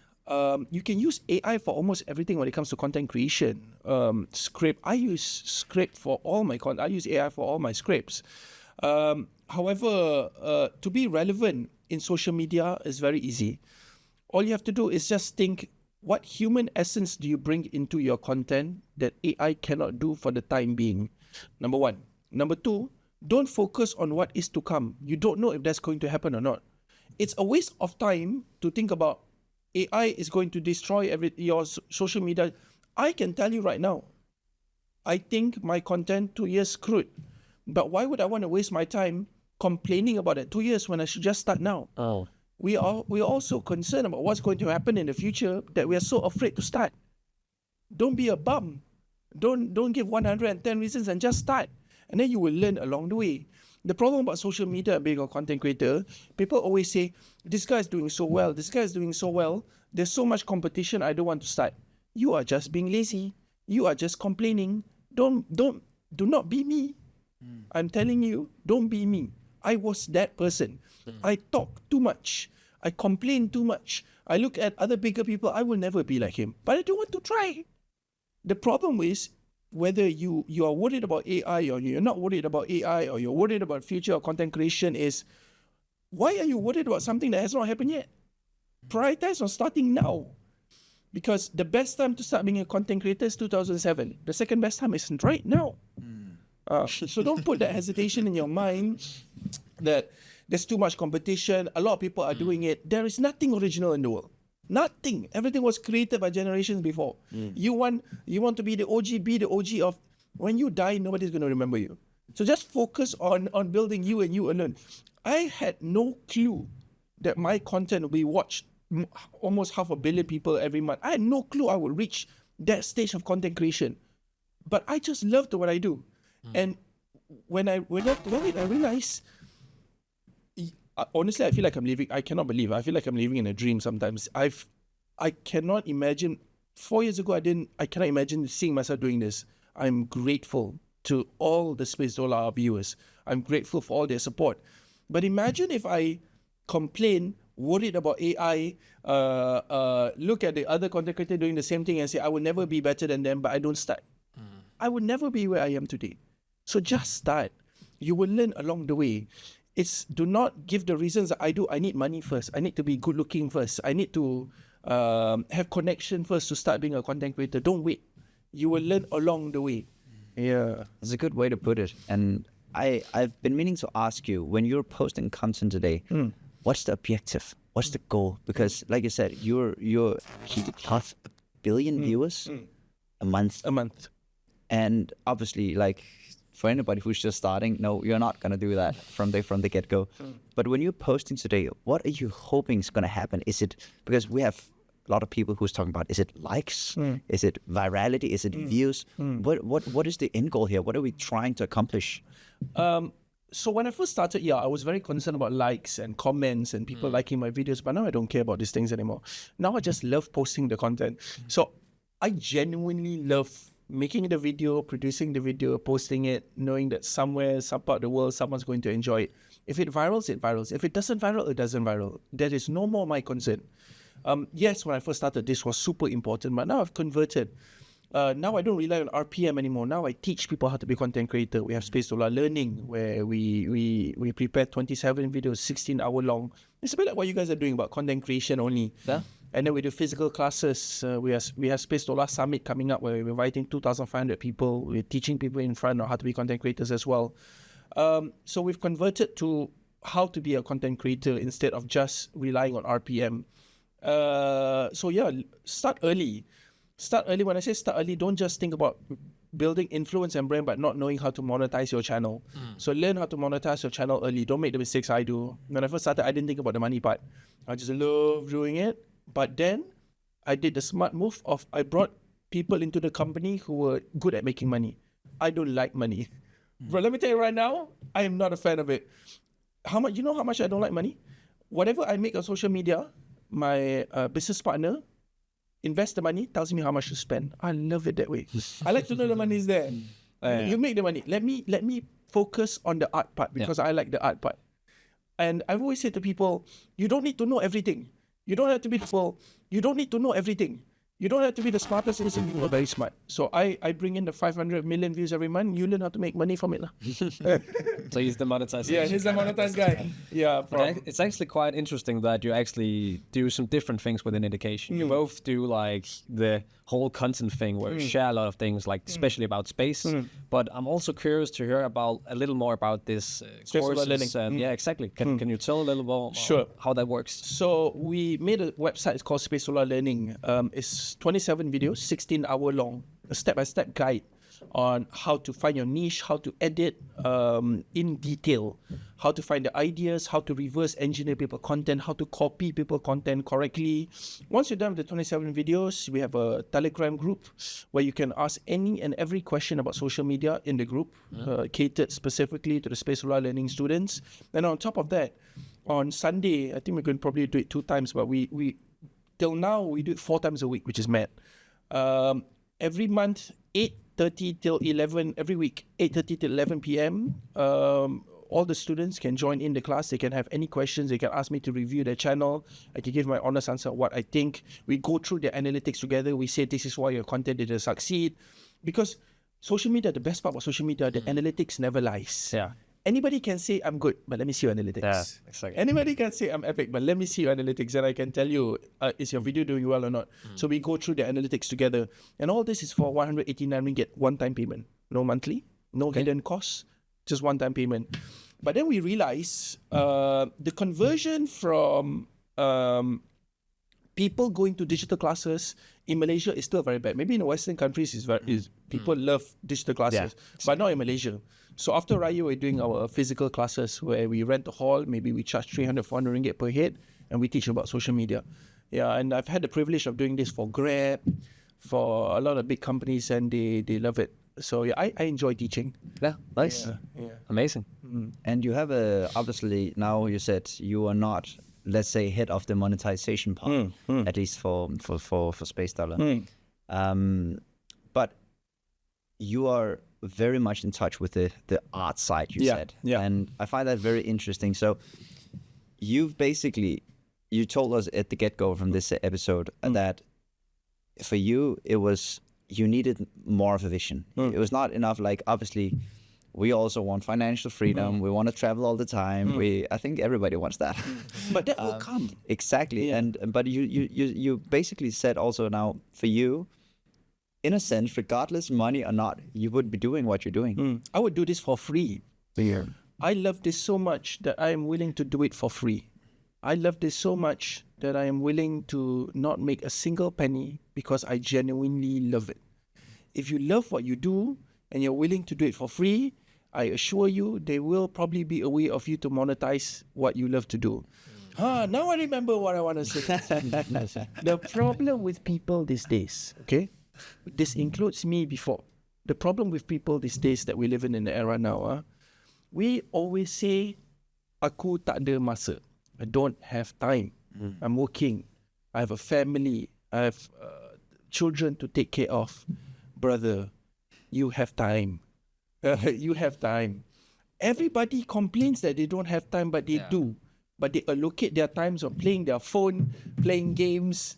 S1: you can use AI for almost everything when it comes to content creation. Script, I use script for all my content. I use AI for all my scripts. However, to be relevant in social media is very easy. All you have to do is just think, what human essence do you bring into your content that AI cannot do for the time being? Number 1. Number 2, don't focus on what is to come. You don't know if that's going to happen or not. it's a waste of time to think about AI is going to destroy your social media. I can tell you right now, I think my content 2 years screwed. But why would I want to waste my time complaining about it 2 years when I should just start now?
S3: Oh.
S1: We are also concerned about what's going to happen in the future that we are so afraid to start. Don't be a bum. Don't give 110 reasons and just start. And then you will learn along the way. The problem about social media and being a content creator, people always say, this guy is doing so well, this guy is doing so well, there's so much competition, I don't want to start. You are just being lazy. You are just complaining. Do not be me. I'm telling you, don't be me. I was that person. I talk too much. I complain too much. I look at other bigger people, I will never be like him. But I don't want to try. The problem is, whether you are worried about AI or you're not worried about AI or you're worried about future or content creation is, why are you worried about something that has not happened yet? Prioritize on starting now. Because the best time to start being a content creator is 2007. The second best time is right now. So don't put that hesitation in your mind that there's too much competition. A lot of people are doing it. There is nothing original in the world. Nothing. Everything was created by generations before. You want to be the OG of when you die, nobody's going to remember you. So just focus on building you and you alone. I had no clue that my content will be watched almost 500 million people every month. I had no clue I would reach that stage of content creation. But I just loved what I do. And when I realized, honestly, I feel like I'm living, I cannot believe, I feel like I'm living in a dream sometimes. I cannot imagine, 4 years ago, I cannot imagine seeing myself doing this. I'm grateful to all the Spacedollah viewers. I'm grateful for all their support. But imagine if I complain, worried about AI, look at the other content creator doing the same thing and say, I will never be better than them, but I don't start. I would never be where I am today. So just start. You will learn along the way. Do not give the reasons that I need money first. I need to be good looking first. I need to have connection first to start being a content creator. Don't wait. You will learn along the way. Yeah.
S2: That's a good way to put it. And I've been meaning to ask you, when you're posting content today, what's the objective? What's the goal? Because like you said, you're 500 million viewers a month.
S1: A month.
S2: And obviously, like, for anybody who's just starting, no, you're not going to do that from the get-go. But when you're posting today, what are you hoping is going to happen? Is it, because we have a lot of people who's talking about, is it likes? Is it virality? Is it views? What is the end goal here? What are we trying to accomplish?
S1: So when I first started, I was very concerned about likes and comments and people liking my videos, but now I don't care about these things anymore. Now I just love posting the content. So I genuinely love making the video, producing the video, posting it, knowing that somewhere, some part of the world, someone's going to enjoy it. If it virals, it virals. If it doesn't viral, it doesn't viral. That is no more my concern. Yes, when I first started, this was super important, but now I've converted. Now I don't rely on RPM anymore. Now I teach people how to be content creator. We have Spacedollah Learning, where we prepare 27 videos, 16 hour long. It's a bit like what you guys are doing about content creation only. Yeah. And then we do physical classes. We have Spacedollah Summit coming up, where we're inviting 2,500 people. We're teaching people in front on how to be content creators as well. So we've converted to how to be a content creator instead of just relying on RPM. Start early. Start early. When I say start early, don't just think about building influence and brand but not knowing how to monetize your channel. So learn how to monetize your channel early. Don't make the mistakes I do. When I first started, I didn't think about the money part. I just love doing it. But then I did the smart move of I brought people into the company who were good at making money. I don't like money. But let me tell you right now, I am not a fan of it. How much? You know how much I don't like money? Whatever I make on social media, my business partner invest the money, tells me how much to spend. I love it that way. I like to know the money is there. You make the money. Let me focus on the art part because I like the art part. And I've always said to people, you don't need to know everything. You don't have to be people. You don't need to know everything. You don't have to be the smartest person, you are very smart. So I bring in the 500 million views every month. You learn how to make money from it.
S3: So he's the monetization.
S1: Yeah, he's the monetized guy. Yeah,
S3: It's actually quite interesting that you actually do some different things within education. You both do like the whole content thing where you share a lot of things, like especially about space. But I'm also curious to hear about a little more about this
S1: Spacedollah
S3: courses.
S1: learning.
S3: Yeah, exactly. Can you tell a little more
S1: Sure.
S3: how that works?
S1: So we made a website. It's called Spacedollah Learning. It's 27 videos, 16 hour long, a step-by-step guide on how to find your niche, how to edit in detail, how to find the ideas, how to reverse engineer people content, how to copy people content correctly. Once you're done with the 27 videos, we have a Telegram group where you can ask any and every question about social media in the group, catered specifically to the Spacedollah Learning students. And on top of that, on Sunday, I think we're going to probably do it 2 times, but we till now we do it 4 times a week, which is mad. Every month, 8:30 till 11, every week, 8:30 till 11 p.m. All the students can join in the class. They can have any questions. They can ask me to review their channel. I can give my honest answer of what I think. We go through the analytics together. We say this is why your content didn't succeed. Because social media, the best part about social media, the analytics never lies.
S3: Yeah.
S1: Anybody can say I'm good, but let me see your analytics.
S3: Yeah, exactly.
S1: Anybody can say I'm epic, but let me see your analytics and I can tell you is your video doing well or not. So we go through the analytics together. And all this is for 189 ringgit, one-time payment. No monthly, no hidden costs, just one-time payment. But then we realize the conversion from people going to digital classes in Malaysia is still very bad. Maybe in the Western countries, people love digital classes, but not in Malaysia. So after Raya, we're doing our physical classes where we rent a hall. Maybe we charge 300, 400 ringgit per head, and we teach about social media. Yeah, and I've had the privilege of doing this for Grab, for a lot of big companies, and they love it. So yeah, I enjoy teaching.
S3: Yeah, nice.
S1: Yeah.
S3: Amazing.
S2: And you have obviously now you said you are not, let's say, head of the monetization part, at least for Spacedollah. But you are very much in touch with the art side, you said.
S1: Yeah.
S2: And I find that very interesting. So you told us at the get-go from this episode that for you, you needed more of a vision. It was not enough, like, obviously, we also want financial freedom. We want to travel all the time. I think everybody wants that.
S1: But that will come.
S2: Exactly.
S1: Yeah.
S2: But you basically said also now, for you, in a sense, regardless money or not, you would be doing what you're doing.
S1: I would do this for free.
S2: Yeah.
S1: I love this so much that I am willing to do it for free. I love this so much that I am willing to not make a single penny because I genuinely love it. If you love what you do and you're willing to do it for free, I assure you there will probably be a way of you to monetize what you love to do. Now I remember what I want to say. The problem with people these days, okay? This includes me before. The problem with people these days that we live in the era now, we always say, aku tak ada masa. I don't have time. I'm working. I have a family. I have children to take care of. Brother, you have time. You have time. Everybody complains that they don't have time, but they do. But they allocate their times on playing their phone, playing games,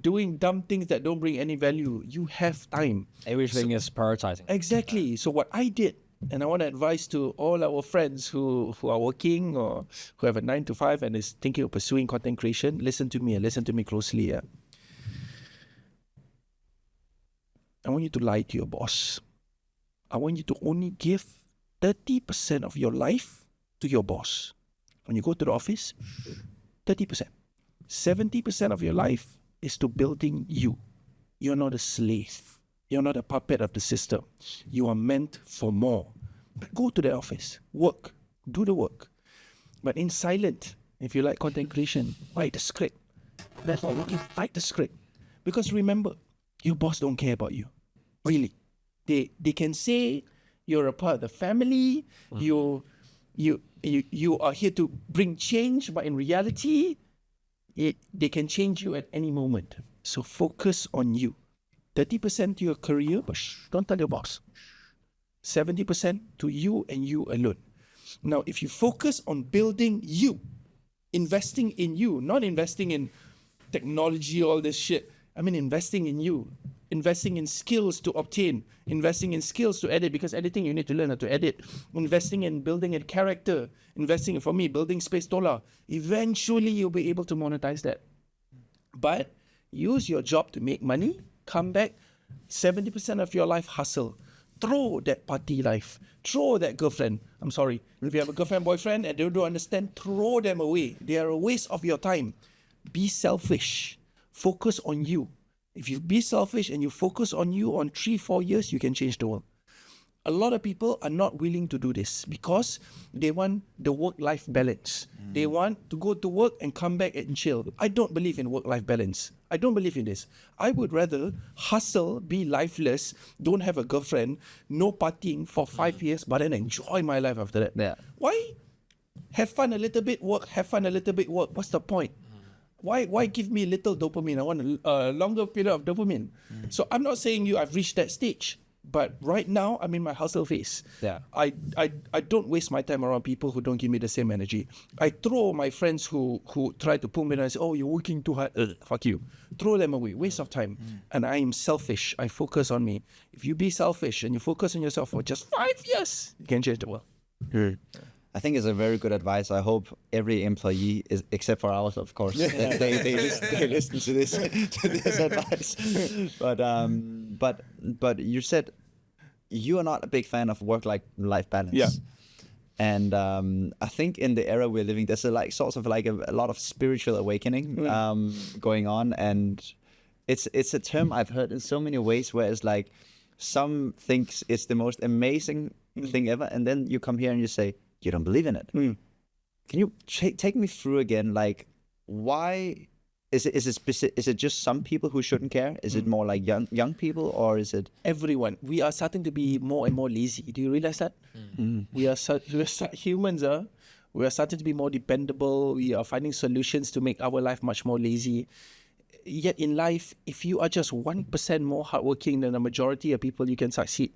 S1: doing dumb things that don't bring any value. You have time.
S3: Everything is prioritizing.
S1: Exactly. So what I did, and I want to advise to all our friends who are working or who have a 9 to 5 and is thinking of pursuing content creation, listen to me closely. I want you to lie to your boss. I want you to only give 30% of your life to your boss. When you go to the office, 30%. 70% of your life is to building you. You're not a slave. You're not a puppet of the system. You are meant for more. But go to the office, work, do the work. But in silent, if you like content creation, write the script. That's not working. Write the script. Because remember, your boss don't care about you. Really. They can say you're a part of the family, you are here to bring change, but in reality, they can change you at any moment. So focus on you. 30% to your career, but don't tell your boss. 70% to you and you alone. Now, if you focus on building you, investing in you, not investing in technology, all this shit. I mean investing in you, investing in skills to obtain, investing in skills to edit, because editing you need to learn how to edit, investing in building a character, investing in, for me, building Spacedollah. Eventually you'll be able to monetize that. But use your job to make money, come back, 70% of your life hustle. Throw that party life. Throw that girlfriend. I'm sorry. If you have a girlfriend, boyfriend, and they don't understand, throw them away. They are a waste of your time. Be selfish. Focus on you. If you be selfish and you focus on you, on 3-4 years, you can change the world. A lot of people are not willing to do this because they want the work-life balance. They want to go to work and come back and chill. I don't believe in work-life balance. I don't believe in this. I would rather hustle, be lifeless, don't have a girlfriend, no partying for 5 years, but then enjoy my life after that.
S2: Yeah.
S1: Why? Have fun a little bit, work, have fun a little bit, work. What's the point? Why give me little dopamine? I want a longer period of dopamine. So I'm not saying I've reached that stage. But right now, I'm in my hustle phase.
S3: Yeah.
S1: I don't waste my time around people who don't give me the same energy. I throw my friends who try to pull me down and say, oh, you're working too hard. Fuck you. Throw them away. Waste of time. And I am selfish. I focus on me. If you be selfish and you focus on yourself for just 5 years, you can change the world.
S2: I think it's a very good advice. I hope every employee, except for ours, of course, that they listen to this advice. But you said you are not a big fan of work-life balance.
S1: Yeah.
S2: And I think in the era we're living, there's a lot of spiritual awakening going on, and it's a term I've heard in so many ways where it's like some thinks it's the most amazing thing ever, and then you come here and you say, you don't believe in it. Can you take me through again? Like, why is it just some people who shouldn't care? Is it more like young people, or is it
S1: everyone? We are starting to be more and more lazy. Do you realize that? We are humans. We are starting to be more dependable. We are finding solutions to make our life much more lazy. Yet in life, if you are just 1% more hardworking than the majority of people, you can succeed.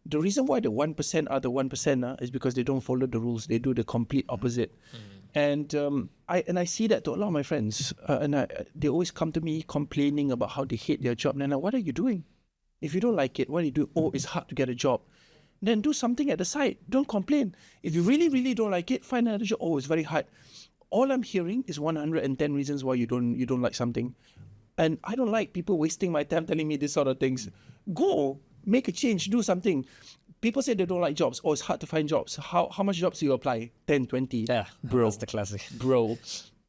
S1: The reason why the 1% are the 1% is because they don't follow the rules. They do the complete opposite. And I see that to a lot of my friends. They always come to me complaining about how they hate their job. And I'm like, what are you doing? If you don't like it, what do you do? Oh, it's hard to get a job. Then do something at the side. Don't complain. If you really, really don't like it, find another job. Oh, it's very hard. All I'm hearing is 110 reasons why you don't like something. And I don't like people wasting my time telling me these sort of things. Go. Make a change, do something. People say they don't like jobs. Oh, it's hard to find jobs. How much jobs do you apply? 10, 20?
S3: Yeah,
S1: bro.
S3: That's the classic.
S1: Bro.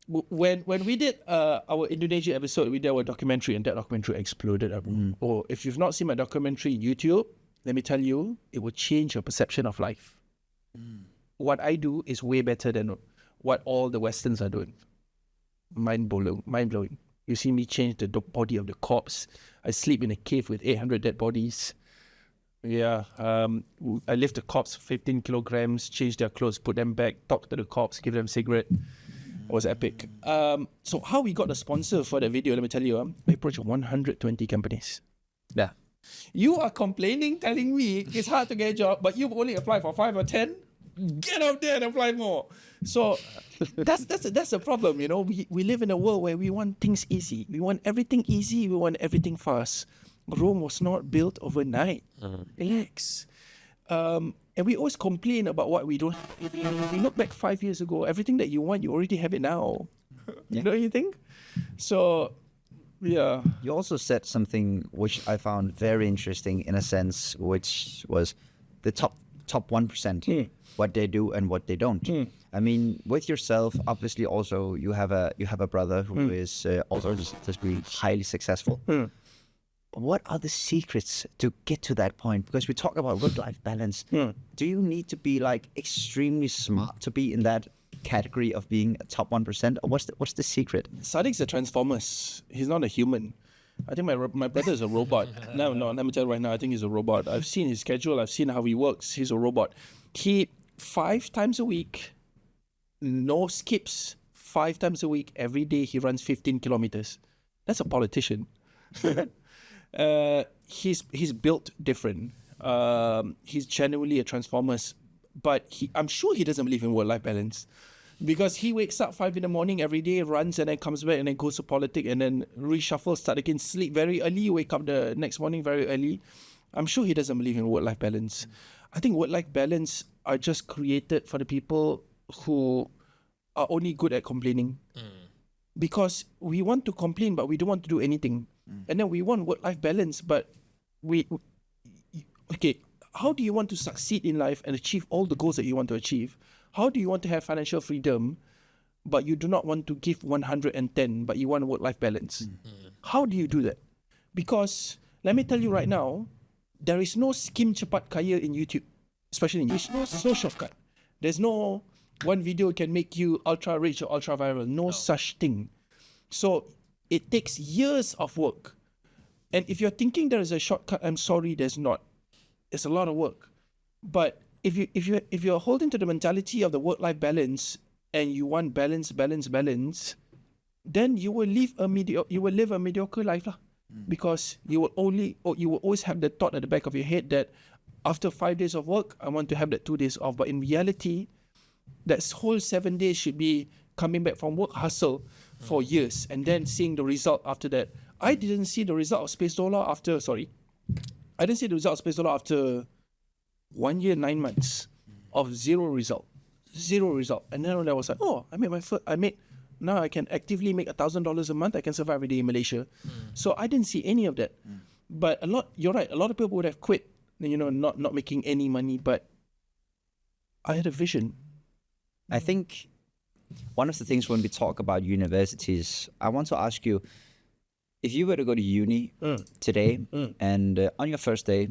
S1: When we did our Indonesia episode, we did our documentary, and that documentary exploded. Or if you've not seen my documentary on YouTube, let me tell you, it will change your perception of life. What I do is way better than what all the Westerns are doing. Mind blowing. You see me change the body of the corpse. I sleep in a cave with 800 dead bodies. Yeah, I lift the corpse 15 kilograms, change their clothes, put them back, talk to the corpse, give them a cigarette. It was epic. So how we got the sponsor for the video, let me tell you, I approached 120 companies.
S3: Yeah.
S1: You are complaining, telling me it's hard to get a job, but you've only applied for 5 or 10? Get out there and apply more. So that's the problem, you know. We live in a world where we want things easy. We want everything easy. We want everything fast. Rome was not built overnight. Relax. And we always complain about what we don't have. If you look back 5 years ago, everything that you want, you already have it now.
S2: Yeah.
S1: Don't you think? So, yeah.
S2: You also said something which I found very interesting in a sense, which was the top 1%, what they do and what they don't. I mean, with yourself, obviously, also you have a brother who is also just really highly successful. What are the secrets to get to that point? Because we talk about work-life balance. Do you need to be like extremely smart to be in that category of being a top 1%? Or what's the secret?
S1: Sadiq's a transformers. He's not a human. I think my brother is a robot. No, let me tell you right now, I think he's a robot. I've seen his schedule. I've seen how he works. He's a robot. He 5 times a week, no skips, 5 times a week, every day he runs 15 kilometers. That's a politician. He's built different. He's genuinely a transformers, but I'm sure he doesn't believe in work-life balance. Because he wakes up 5 a.m. every day, runs, and then comes back and then goes to politics and then reshuffle, start again, sleep very early, wake up the next morning very early. I'm sure he doesn't believe in work-life balance. I think work-life balance are just created for the people who are only good at complaining. Because we want to complain, but we don't want to do anything. And then we want work-life balance, but okay, how do you want to succeed in life and achieve all the goals that you want to achieve? How do you want to have financial freedom, but you do not want to give 110, but you want work-life balance? How do you do that? Because let me tell you right now, there is no skim cepat kaya in YouTube, especially in YouTube. There's no shortcut. There's no one video can make you ultra rich or ultra viral. No such thing. So it takes years of work. And if you're thinking there is a shortcut, I'm sorry, there's not. It's a lot of work. But if you're holding to the mentality of the work-life balance and you want balance, then you will live a mediocre life lah. Because you will always have the thought at the back of your head that after 5 days of work, I want to have that 2 days off. But in reality, that whole 7 days should be coming back from work hustle for years and then seeing the result after that. I didn't see the result of Spacedollah after 1 year, 9 months of zero result. And then I was like, oh, now I can actively make $1,000 a month. I can survive every day in Malaysia. So I didn't see any of that. But you're right. A lot of people would have quit, not making any money. But I had a vision.
S2: I think one of the things when we talk about universities, I want to ask you, if you were to go to uni today and on your first day,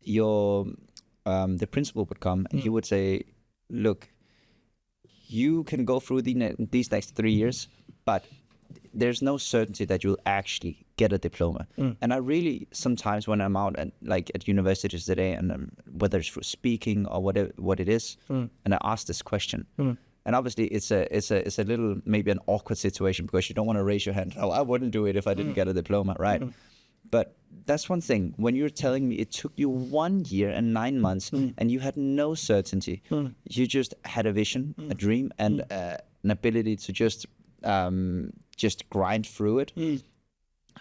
S2: the principal would come and he would say, look, you can go through these next 3 years, but there's no certainty that you'll actually get a diploma. And I really, sometimes when I'm out at universities today, and whether it's for speaking or what it is, and I ask this question, and obviously it's a little, maybe an awkward situation because you don't want to raise your hand. Oh, I wouldn't do it if I didn't get a diploma, right? But that's one thing. When you're telling me it took you 1 year and 9 months and you had no certainty, you just had a vision, a dream, and an ability to just grind through it.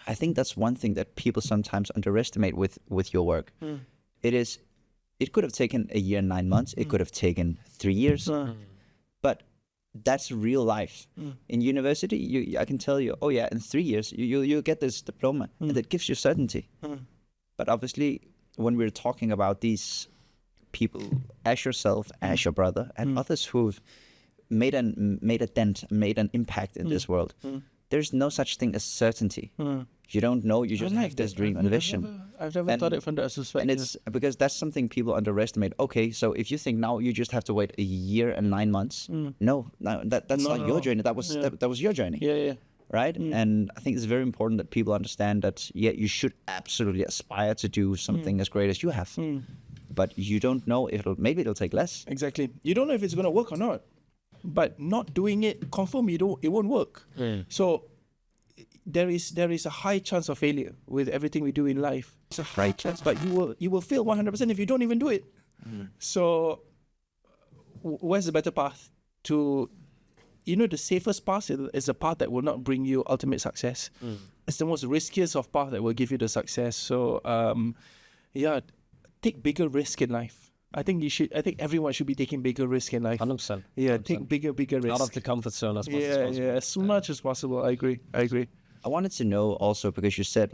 S2: I think that's one thing that people sometimes underestimate with your work. It could have taken a year and 9 months. It could have taken 3 years. But that's real life. In university, I can tell you, oh yeah, in 3 years, you'll get this diploma, and that gives you certainty. But obviously, when we're talking about these people, as yourself, as your brother, and others who've made a dent, made an impact in this world, there's no such thing as certainty. You don't know. You just have this dream and vision.
S1: I've never thought it from that perspective.
S2: And it's because that's something people underestimate. Okay, so if you think now you just have to wait a year and 9 months, no, that's not your journey. That was your journey.
S1: Yeah.
S2: Right? And I think it's very important that people understand that, yeah, you should absolutely aspire to do something as great as you have. But you don't know if maybe it'll take less.
S1: Exactly. You don't know if it's going to work or not. But not doing it, confirm it won't work. So there is a high chance of failure with everything we do in life. It's a high chance, but you will fail 100% if you don't even do it. So where's the better path? The safest path is a path that will not bring you ultimate success. It's the most riskiest of path that will give you the success. So take bigger risk in life. I think everyone should be taking bigger risk in life.
S3: 100%.
S1: Yeah, 100%. Take bigger risk.
S3: Out of the comfort zone as much as possible.
S1: Yeah, as much as possible. I agree.
S2: I wanted to know also, because you said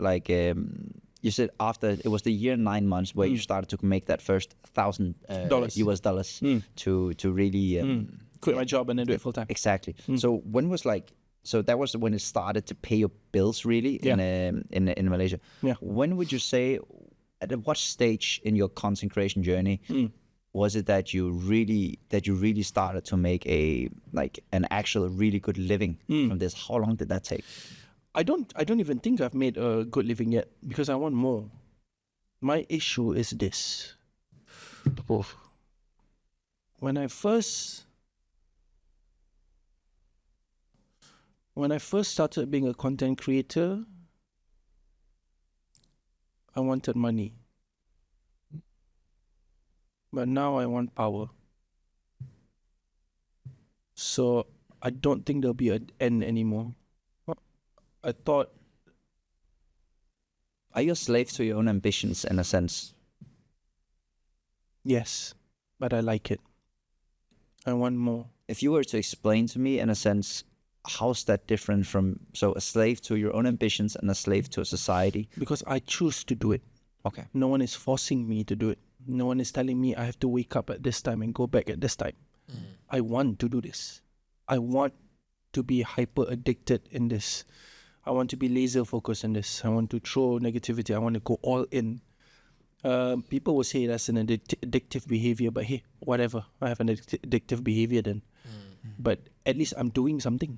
S2: after it was the year 9 months where you started to make that first $1,000 US dollars to really
S1: quit my job and then do it full time.
S2: Exactly. So that was when it started to pay your bills really in Malaysia.
S1: Yeah.
S2: When would you say, at what stage in your content creation journey was it that you really started to make an actual really good living from this? How long did that take?
S1: I don't even think I've made a good living yet because I want more. My issue is this. When I first started being a content creator, I wanted money. But now I want power. So I don't think there'll be an end anymore. I thought,
S2: Are you a slave to your own ambitions in a sense?
S1: yes, but I like it. I want more.
S2: If you were to explain to me in a sense, how's that different from a slave to your own ambitions and a slave to a society?
S1: Because I choose to do it.
S2: Okay.
S1: No one is forcing me to do it. No one is telling me I have to wake up at this time and go back at this time. I want to do this. I want to be hyper addicted in this. I want to be laser focused in this. I want to throw negativity. I want to go all in. People will say that's an addictive behavior, but hey, whatever. I have an addictive behavior then. But at least I'm doing something.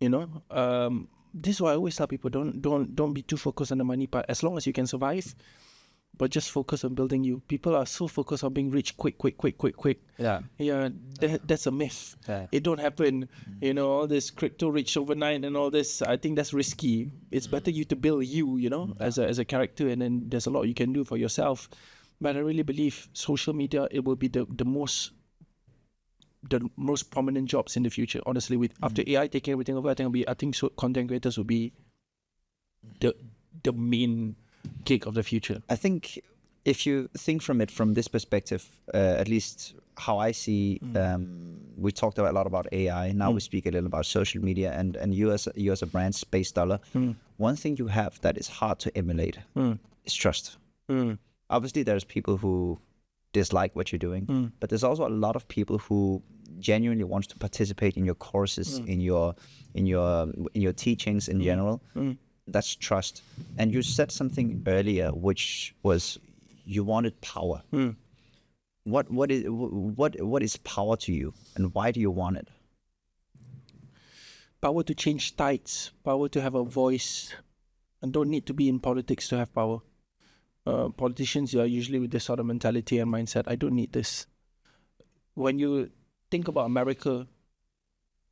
S1: You know. This is why I always tell people: don't be too focused on the money part. As long as you can survive, but just focus on building you. People are so focused on being rich quick.
S3: Yeah.
S1: Yeah, that's a myth.
S3: Yeah.
S1: It don't happen. You know, all this crypto rich overnight and all this. I think that's risky. It's better you to build you, you know, as a character, and then there's a lot you can do for yourself. But I really believe social media, it will be the most prominent jobs in the future. Honestly, with after AI taking everything over, I think content creators will be the main gig of the future.
S2: I think if you think from this perspective, at least how I see, we talked a lot about AI. Now we speak a little about social media, and you as a brand, Spacedollah. One thing you have that is hard to emulate is trust. Obviously, there's people who dislike what you're doing, but there's also a lot of people who genuinely want to participate in your courses, in your teachings in general. That's trust. And you said something earlier, which was you wanted power. What is power to you, and why do you want it?
S1: Power to change tides, power to have a voice, and don't need to be in politics to have power. Politicians are usually with this sort of mentality and mindset. I don't need this. When you think about America,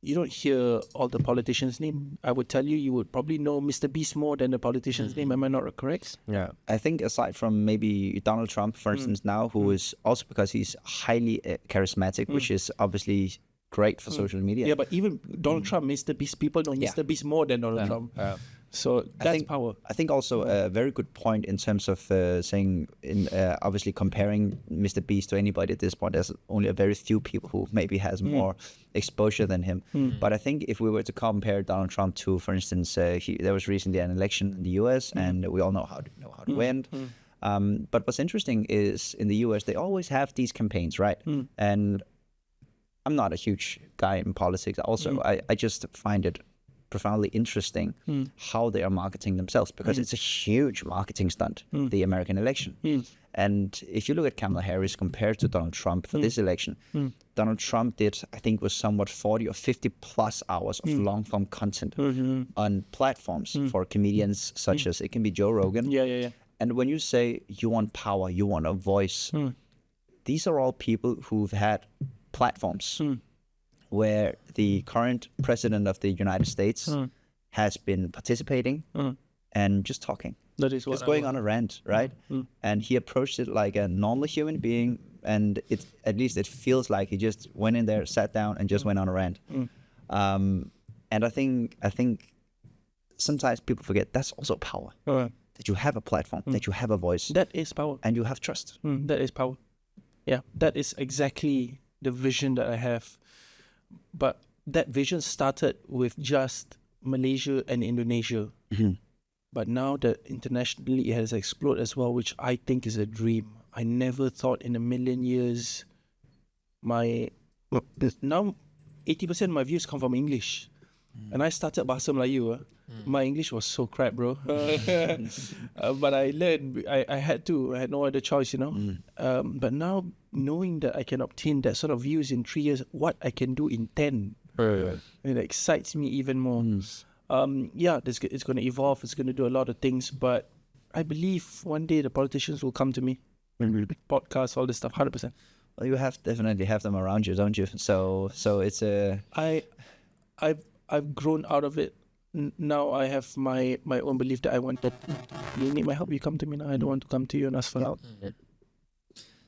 S1: you don't hear all the politicians' name. I would tell you would probably know Mr. Beast more than the politician's name. Am I not correct?
S3: Yeah.
S2: I think aside from maybe Donald Trump, for instance, now, who is also because he's highly charismatic, which is obviously great for social media.
S1: Yeah, but even Donald Trump, Mr. Beast, people know Mr. Beast more than Donald Trump. So that's power.
S2: I think also a very good point in terms of saying, obviously comparing Mr. Beast to anybody at this point. There's only a very few people who maybe has more exposure than him. But I think if we were to compare Donald Trump to, for instance, there was recently an election in the U.S. and we all know how it went. But what's interesting is in the U.S. they always have these campaigns, right? And I'm not a huge guy in politics. Also, I just find it profoundly interesting how they are marketing themselves, because it's a huge marketing stunt, the American election. And if you look at Kamala Harris compared to Donald Trump for this election, Donald Trump did, I think, was somewhat 40 or 50 plus hours of long form content on platforms for comedians such as, it can be Joe Rogan.
S1: Yeah.
S2: And when you say you want power, you want a voice, these are all people who've had platforms where the current president of the United States has been participating and just talking.
S1: That is what
S2: just going on a rant, right? And he approached it like a normal human being, and at least it feels like he just went in there, sat down, and just went on a rant. And I think sometimes people forget that's also power. That you have a platform, that you have a voice.
S1: That is power.
S2: And you have trust.
S1: That is power. Yeah, that is exactly the vision that I have. But that vision started with just Malaysia and Indonesia. But now that internationally it has exploded as well, which I think is a dream. I never thought in a million years now 80% of my views come from English. And I started Bahasa Melayu. My English was so crap, bro. But I learned. I had to. I had no other choice, you know. But now, knowing that I can obtain that sort of views in 3 years, what I can do in 10, it excites me even more. Yeah, it's going to evolve. It's going to do a lot of things. But I believe one day the politicians will come to me. Podcasts, all this stuff, 100%.
S2: Well, you definitely have them around you, don't you? So it's a.
S1: I've grown out of it. Now I have my own belief that I want that. You need my help, you come to me now. I don't want to come to you and ask for help.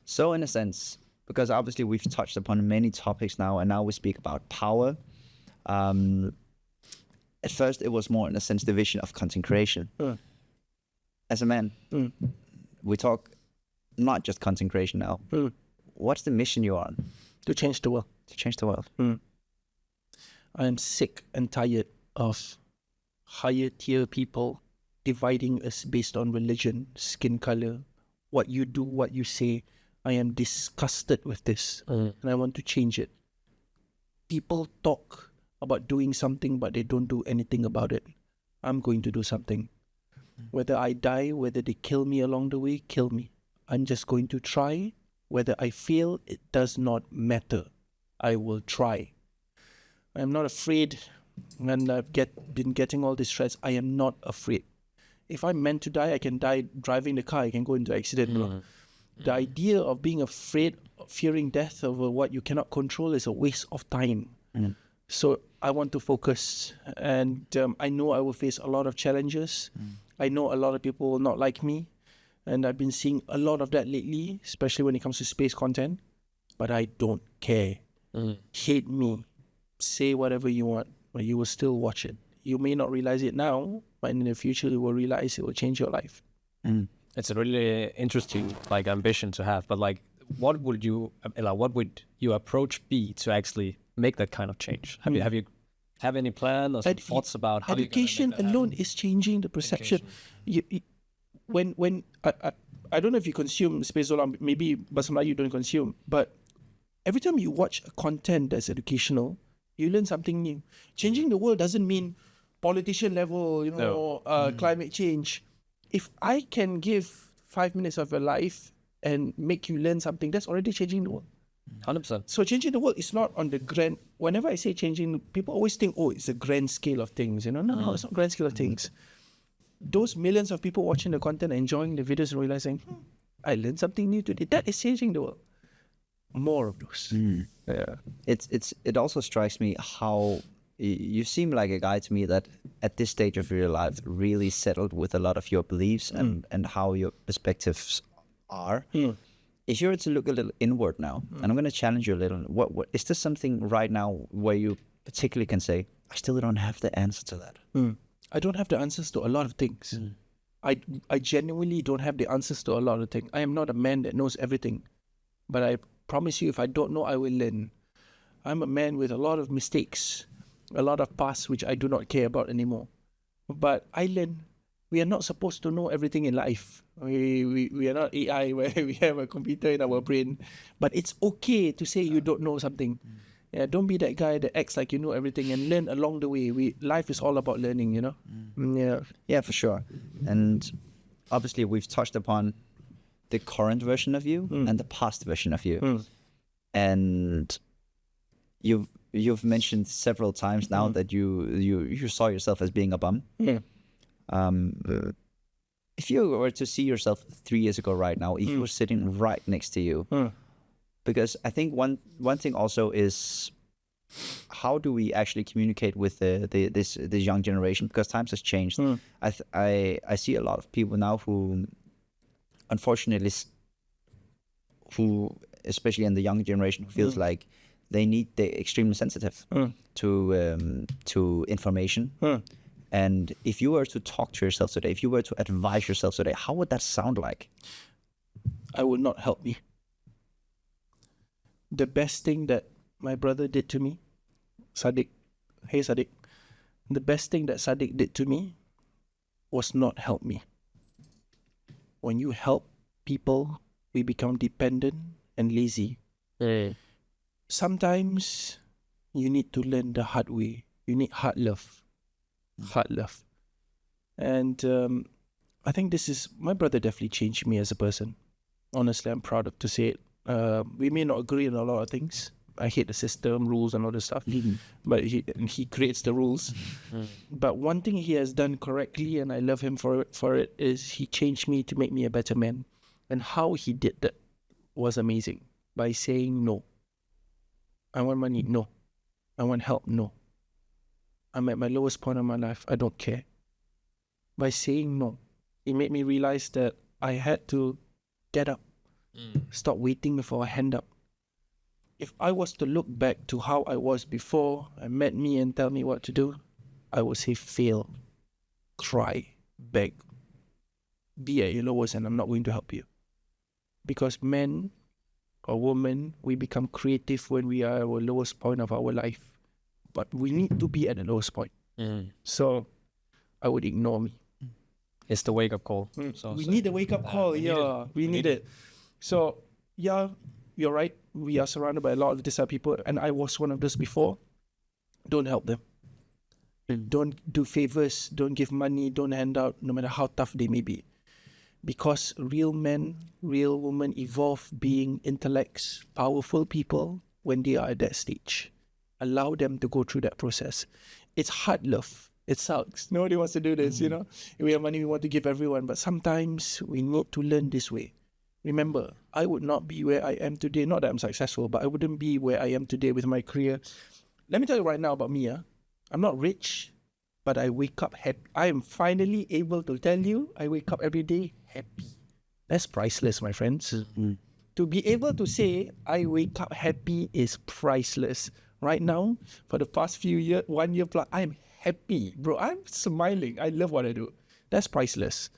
S2: So in a sense, because obviously we've touched upon many topics now, and now we speak about power. At first, it was more in a sense the vision of content creation. As a man, we talk not just content creation now. What's the mission you're on?
S1: To change the world.
S2: To change the world.
S1: I am sick and tired of higher tier people dividing us based on religion, skin color, what you do, what you say. I am disgusted with this, and I want to change it. People talk about doing something, but they don't do anything about it. I'm going to do something. Whether I die, whether they kill me along the way, kill me. I'm just going to try. Whether I fail, it does not matter. I will try. I'm not afraid, and I've been getting all these threats. I am not afraid. If I'm meant to die, I can die driving the car. I can go into an accident. The idea of being afraid, fearing death over what you cannot control is a waste of time. So I want to focus, and I know I will face a lot of challenges. I know a lot of people will not like me, and I've been seeing a lot of that lately, especially when it comes to space content. But I don't care. Hate me. Say whatever you want, but you will still watch it. You may not realize it now, but in the future you will realize it will change your life.
S3: It's a really interesting ambition to have. But what would your approach be to actually make that kind of change? Have you any plan or some thoughts about how
S1: education alone is changing the perception? When I don't know if you consume Spacedollah, maybe Basmala you don't consume, but every time you watch a content that's educational, you learn something new. Changing the world doesn't mean politician level, climate change. If I can give 5 minutes of your life and make you learn something, that's already changing the world.
S3: 100%.
S1: So changing the world is not on the grand. Whenever I say changing, people always think, oh, it's a grand scale of things. No, it's not grand scale of things. Those millions of people watching the content, enjoying the videos, and realizing, I learned something new today. That is changing the world. More of those. Yeah.
S2: It also strikes me how you seem like a guy to me that at this stage of your life really settled with a lot of your beliefs and how your perspectives are. If you were to look a little inward now, and I'm going to challenge you a little, what is there something right now where you particularly can say, I still don't have the answer to that?
S1: I don't have the answers to a lot of things. I genuinely don't have the answers to a lot of things. I am not a man that knows everything. But I promise you, if I don't know, I will learn. I'm a man with a lot of mistakes, a lot of past which I do not care about anymore. But I learn. We are not supposed to know everything in life. We are not AI where we have a computer in our brain. But it's okay to say you don't know something. Yeah, don't be that guy that acts like you know everything, and learn along the way. Life is all about learning,
S2: Yeah, for sure. And obviously we've touched upon the current version of you and the past version of you. And you've mentioned several times now that you saw yourself as being a bum. If you were to see yourself 3 years ago right now, if you were sitting right next to you, because I think one thing also is, how do we actually communicate with this young generation? Because times has changed. I see a lot of people now who, unfortunately, especially in the young generation, who feels like they're extremely sensitive to information. And if you were to talk to yourself today, if you were to advise yourself today, how would that sound like?
S1: I will not help me. The best thing that my brother did to me, Sadiq, hey Sadiq, the best thing that Sadiq did to me was not help me. When you help people, we become dependent and lazy. Sometimes you need to learn the hard way. You need hard love. Hard love. And I think my brother definitely changed me as a person. Honestly, I'm proud to say it. We may not agree on a lot of things. I hate the system, rules, and all this stuff. But he creates the rules. But one thing he has done correctly, and I love him for it, is he changed me to make me a better man. And how he did that was amazing. By saying no. I want money, no. I want help, no. I'm at my lowest point of my life, I don't care. By saying no, it made me realize that I had to get up. Stop waiting for a hand up. if I was to look back to how I was before I met me and tell me what to do, I would say fail, cry, beg, be at your lowest, and I'm not going to help you. Because men or women, we become creative when we are at our lowest point of our life. But we need to be at the lowest point. So I would ignore me.
S3: It's the wake-up call.
S1: We need a wake-up call. We need it. So, yeah, you're right. We are surrounded by a lot of disabled people, and I was one of those before. Don't help them. Don't do favors. Don't give money. Don't hand out, no matter how tough they may be. Because real men, real women evolve being intellects, powerful people when they are at that stage. Allow them to go through that process. It's hard love. It sucks. Nobody wants to do this, you know. We have money, we want to give everyone. But sometimes we need to learn this way. Remember, I would not be where I am today. Not that I'm successful, but I wouldn't be where I am today with my career. Let me tell you right now about me. I'm not rich, but I wake up happy. I am finally able to tell you, I wake up every day happy. That's priceless, my friends. To be able to say, I wake up happy is priceless. Right now, for the past few years, 1 year plus, I'm happy, bro. I'm smiling. I love what I do. That's priceless.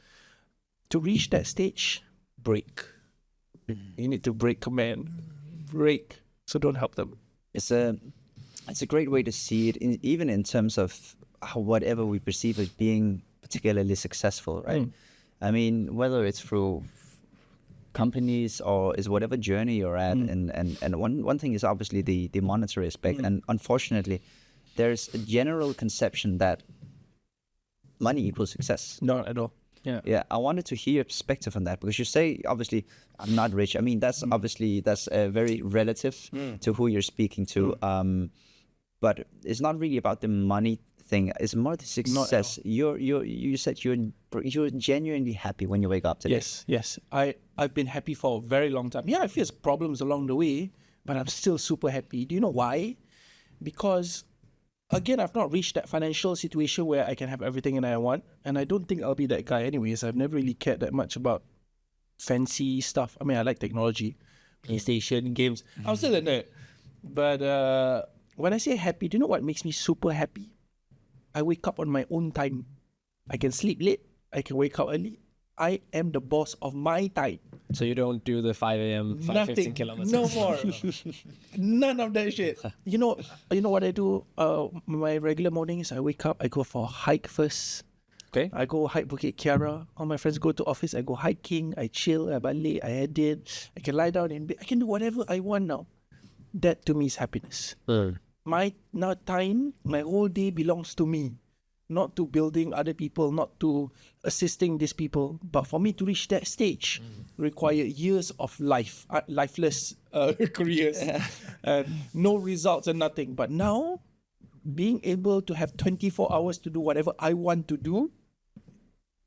S1: To reach that stage, break. You need to break, man. Break. So don't help them.
S2: It's a great way to see it, even in terms of whatever we perceive as being particularly successful, right? I mean, whether it's through companies or is whatever journey you're at, and one thing is obviously the monetary aspect, and unfortunately, there's a general conception that money equals success.
S1: Not at all.
S2: Yeah. I wanted to hear your perspective on that, because you say obviously I'm not rich. I mean, that's obviously very relative to who you're speaking to. But it's not really about the money thing. It's more the success. You said you're genuinely happy when you wake up today.
S1: Yes. I've been happy for a very long time. Yeah, I face problems along the way, but I'm still super happy. Do you know why? Because again, I've not reached that financial situation where I can have everything that I want, and I don't think I'll be that guy anyways. I've never really cared that much about fancy stuff. I mean, I like technology, PlayStation, games. I'm still a nerd. But when I say happy, do you know what makes me super happy? I wake up on my own time. I can sleep late. I can wake up early. I am the boss of my time.
S3: So you don't do the 5 a.m., 5:15 kilometers?
S1: No more. None of that shit. You know what I do? My regular mornings, I wake up, I go for a hike first.
S3: Okay.
S1: I go hike Bukit Kiara. All my friends go to office. I go hiking. I chill. I balik. I edit. I can lie down in bed. I can do whatever I want now. That to me is happiness. My time, my whole day belongs to me. Not to building other people, not to assisting these people. But for me to reach that stage, require years of lifeless careers. No results and nothing. But now, being able to have 24 hours to do whatever I want to do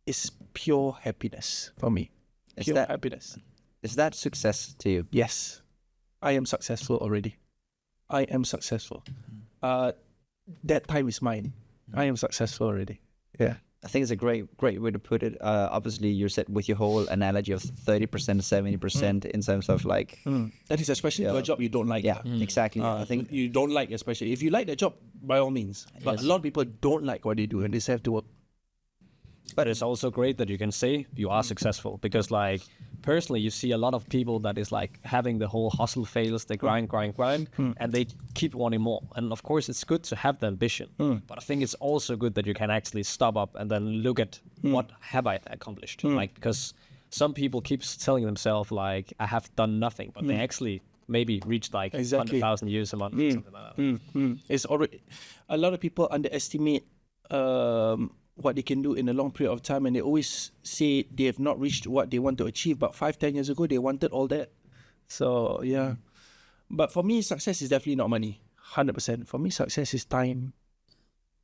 S1: is pure happiness for me. Pure happiness.
S2: Is that success to you?
S1: Yes. I am successful already. I am successful. That time is mine. I am successful already. Yeah.
S2: I think it's a great way to put it. Obviously, you said with your whole analogy of 30%, 70% in terms of like...
S1: That is especially for a job you don't like.
S2: Yeah, exactly.
S1: I think you don't like, especially. If you like that job, by all means. But a lot of people don't like what they do and they still have to work.
S3: But it's also great that you can say you are successful, because like personally you see a lot of people that is like having the whole hustle phase, they grind and they keep wanting more. And of course it's good to have the ambition, but I think it's also good that you can actually stop up and then look at what have I accomplished. Like, because some people keep telling themselves like I have done nothing, but they actually maybe reached like 100,000 views a month or something like that.
S1: It's already, a lot of people underestimate what they can do in a long period of time, and they always say they have not reached what they want to achieve, but 5-10 years ago they wanted all that. So yeah, but for me success is definitely not money. 100%. For me success is time.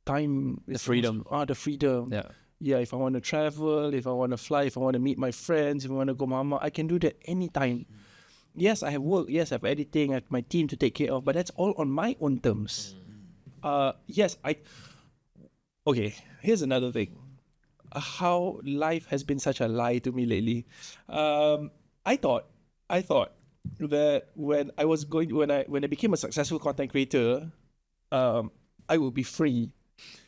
S3: The freedom.
S1: The freedom. Yeah, if I want to travel, if I want to fly, if I want to meet my friends, if I want to go mama, I can do that anytime. Yes, I have work. Yes, I have editing. I have my team to take care of, but that's all on my own terms. Okay, here's another thing. How life has been such a lie to me lately. I thought that when I became a successful content creator, I would be free.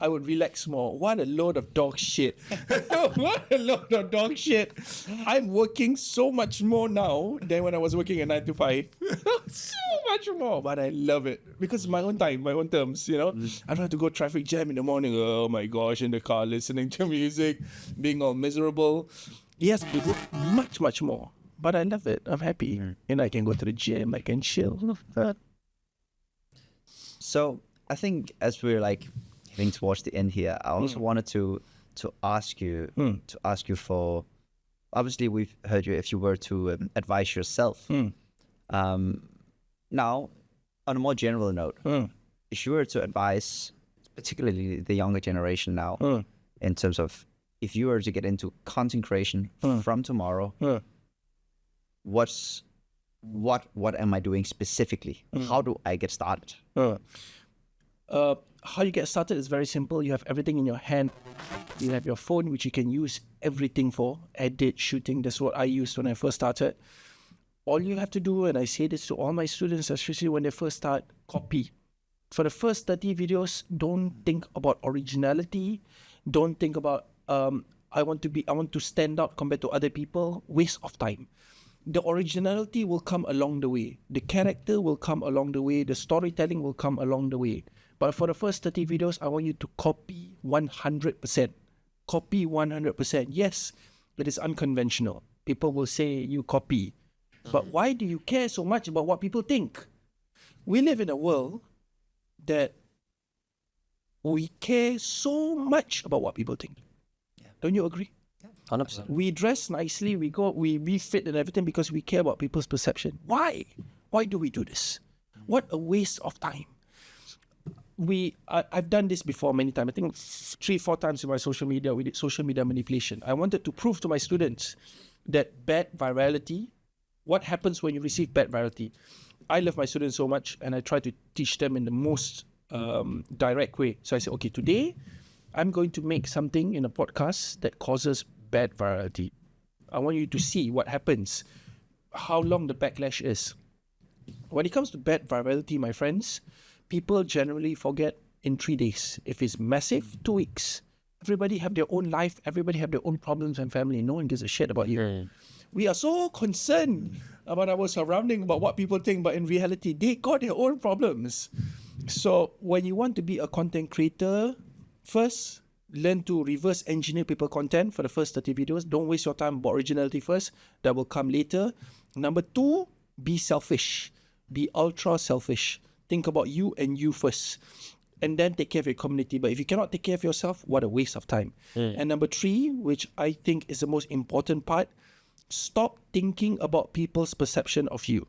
S1: I would relax more. What a load of dog shit. What a load of dog shit. I'm working so much more now than when I was working a 9 to 5. So much more. But I love it. Because it's my own time, my own terms, you know. I don't have to go traffic jam in the morning. Oh my gosh, in the car listening to music, being all miserable. Yes, we work much, much more. But I love it. I'm happy. And I can go to the gym, I can chill.
S2: So I think as we're like getting towards the end here, I also wanted to ask you for, obviously we've heard you if you were to advise yourself. Now, on a more general note, if you were to advise, particularly the younger generation now, in terms of if you were to get into content creation from tomorrow, what am I doing specifically? How do I get started?
S1: How you get started is very simple. You have everything in your hand. You have your phone, which you can use everything for. Edit, shooting. That's what I used when I first started. All you have to do, and I say this to all my students, especially when they first start, copy. For the first 30 videos, don't think about originality. Don't think about I want to stand out compared to other people. Waste of time. The originality will come along the way. The character will come along the way. The storytelling will come along the way. But for the first 30 videos, I want you to copy 100%. Copy 100%. Yes, it is unconventional. People will say you copy. But why do you care so much about what people think? We live in a world that we care so much about what people think. Don't you agree?
S3: 100%.
S1: We dress nicely, we fit and everything because we care about people's perception. Why? Why do we do this? What a waste of time. I've done this before many times. I think 3-4 times in my social media, we did social media manipulation. I wanted to prove to my students that bad virality, what happens when you receive bad virality. I love my students so much and I try to teach them in the most direct way. So I said, okay, today I'm going to make something in a podcast that causes bad virality. I want you to see what happens, how long the backlash is. When it comes to bad virality, my friends, people generally forget in 3 days. If it's massive, 2 weeks. Everybody have their own life. Everybody have their own problems and family. No one gives a shit about you. We are so concerned about our surrounding, about what people think, but in reality, they got their own problems. So when you want to be a content creator, first, learn to reverse engineer people content for the first 30 videos. Don't waste your time about originality first. That will come later. Number 2, be selfish. Be ultra selfish. Think about you and you first. And then take care of your community. But if you cannot take care of yourself, what a waste of time. And number 3, which I think is the most important part, stop thinking about people's perception of you.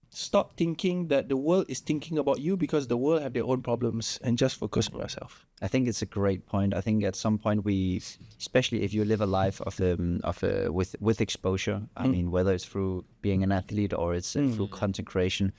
S1: Stop thinking that the world is thinking about you because the world have their own problems, and just focus on yourself.
S2: I think it's a great point. I think at some point we, especially if you live a life with exposure, I mean, whether it's through being an athlete or it's through content creation,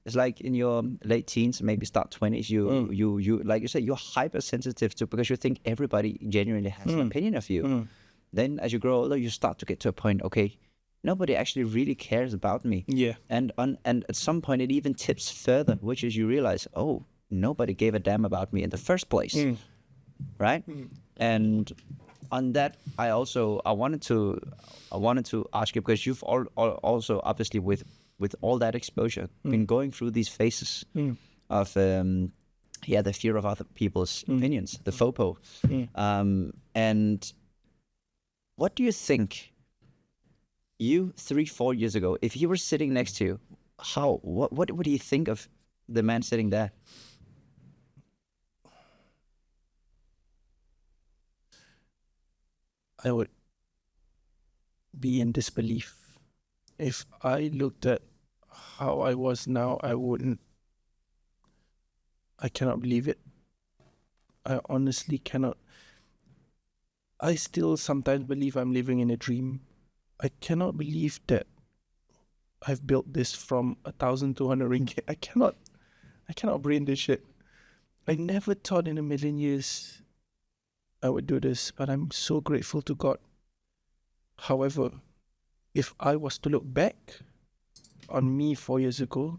S2: it's like in your late teens, maybe start 20s, you like you said, you're hypersensitive to, because you think everybody genuinely has an opinion of you. Then as you grow older, you start to get to a point, okay, nobody actually really cares about me.
S1: Yeah.
S2: And at some point it even tips further, which is you realize, oh, nobody gave a damn about me in the first place. Right? And on that, I wanted to ask you, because you've also obviously with all that exposure been going through these phases of the fear of other people's opinions, the FOPO. And what do you think, you 3-4 years ago, if you were sitting next to you, what do you think of the man sitting there?
S1: I would be in disbelief. If I looked at how I was now, I cannot believe it. I honestly cannot. I still sometimes believe I'm living in a dream. I cannot believe that I've built this from 1,200 ringgit. I cannot brain this shit. I never thought in a million years I would do this, but I'm so grateful to God. However, if I was to look back, on me 4 years ago,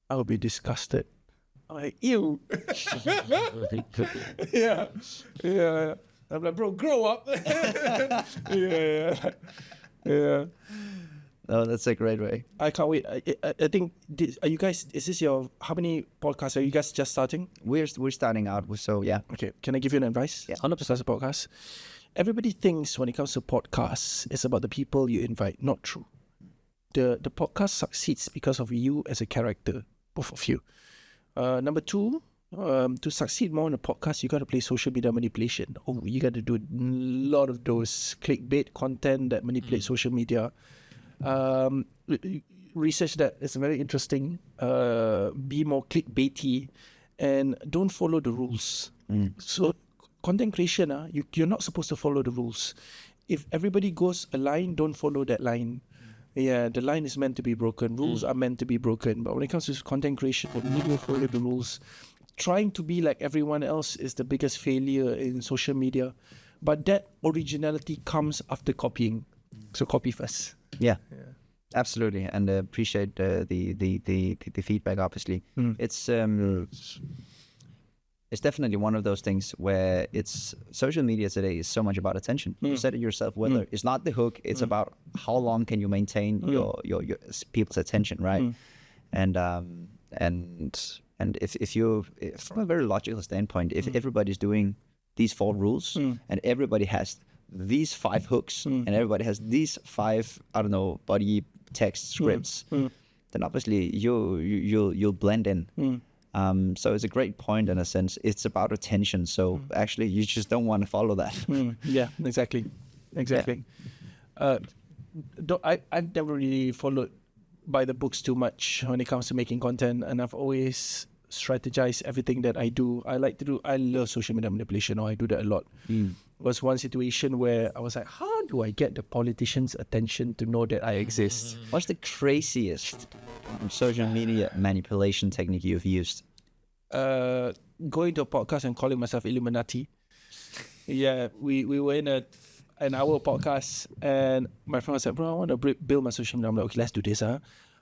S1: I would be disgusted. I'm like, ew. Yeah. I'm like, bro, grow up. Yeah.
S2: Oh, that's a great way.
S1: I can't wait. I think, are you guys, is this your, how many podcasts are you guys just starting?
S2: We're starting out with, so yeah.
S1: Okay, can I give you an advice?
S2: Yeah.
S1: 100% a podcast. Everybody thinks when it comes to podcasts, it's about the people you invite. Not true. The podcast succeeds because of you as a character, both of you. Number two, to succeed more on a podcast, you got to play social media manipulation. Oh, you got to do a lot of those clickbait content that manipulate social media. Research that is very interesting. Be more clickbaity and don't follow the rules. So content creation, you're not supposed to follow the rules. If everybody goes a line, don't follow that line. Yeah, the line is meant to be broken. Rules are meant to be broken. But when it comes to content creation, you need to follow the rules. Trying to be like everyone else is the biggest failure in social media. But that originality comes after copying. So copy first.
S2: Yeah. Absolutely, and appreciate the feedback. Obviously, it's definitely one of those things where it's social media today is so much about attention. You said it yourself. Whether it's not the hook, it's about how long can you maintain your people's attention, right? And if you, from a very logical standpoint, if everybody's doing these 4 rules and everybody has these 5 hooks and everybody has these 5, I don't know, body text scripts, then obviously you'll blend in. So it's a great point in a sense. It's about attention. So actually, you just don't want to follow that.
S1: Yeah, exactly. I've never really followed by the books too much when it comes to making content, and I've always strategized everything that I do. I love social media manipulation. I do that a lot. Was one situation where I was like, how do I get the politicians' attention to know that I exist?
S2: What's the craziest social media manipulation technique you've used?
S1: Going to a podcast and calling myself Illuminati. Yeah, we were in an hour podcast, and my friend was like, bro, I want to build my social media. I'm like, okay, let's do this. I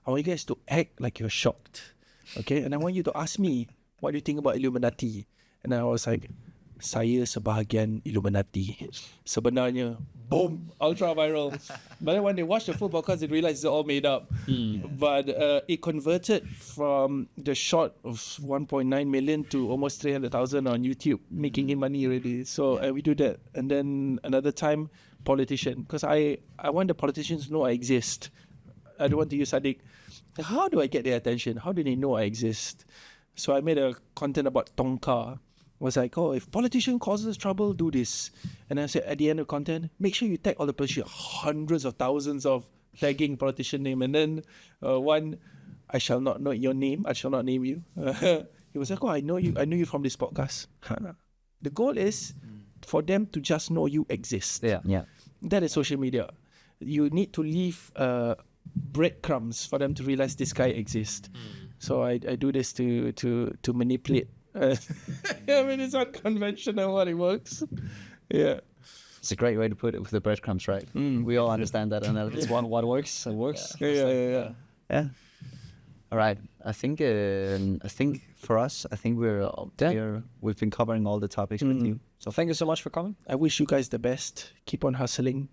S1: want you guys to act like you're shocked. Okay, and I want you to ask me, what do you think about Illuminati? And I was like, saya sebahagian Illuminati. Sebenarnya, boom, ultra viral. But then when they watched the full podcast, they realized it's all made up. But it converted from the short of 1.9 million to almost 300,000 on YouTube, making him money already. So we do that. And then another time, politician, because I want the politicians to know I exist. I don't want to use Sadiq. How do I get their attention? How do they know I exist? So I made a content about Tonka. Was like, oh, if politician causes trouble, do this. And I said at the end of content, make sure you tag all the politicians, hundreds of thousands of tagging politician name. And then one, I shall not know your name. I shall not name you. He was like, oh, I know you. I knew you from this podcast. The goal is for them to just know you exist.
S2: Yeah.
S1: That is social media. You need to leave breadcrumbs for them to realize this guy exists. So I do this to manipulate. I mean, it's unconventional what it works. Yeah.
S2: It's a great way to put it with the breadcrumbs, right? We all understand that analogy.
S3: It's what works. It works.
S1: Yeah.
S2: All right. I think for us, we've been covering all the topics with you.
S3: So thank you so much for coming.
S1: I wish you guys the best. Keep on hustling.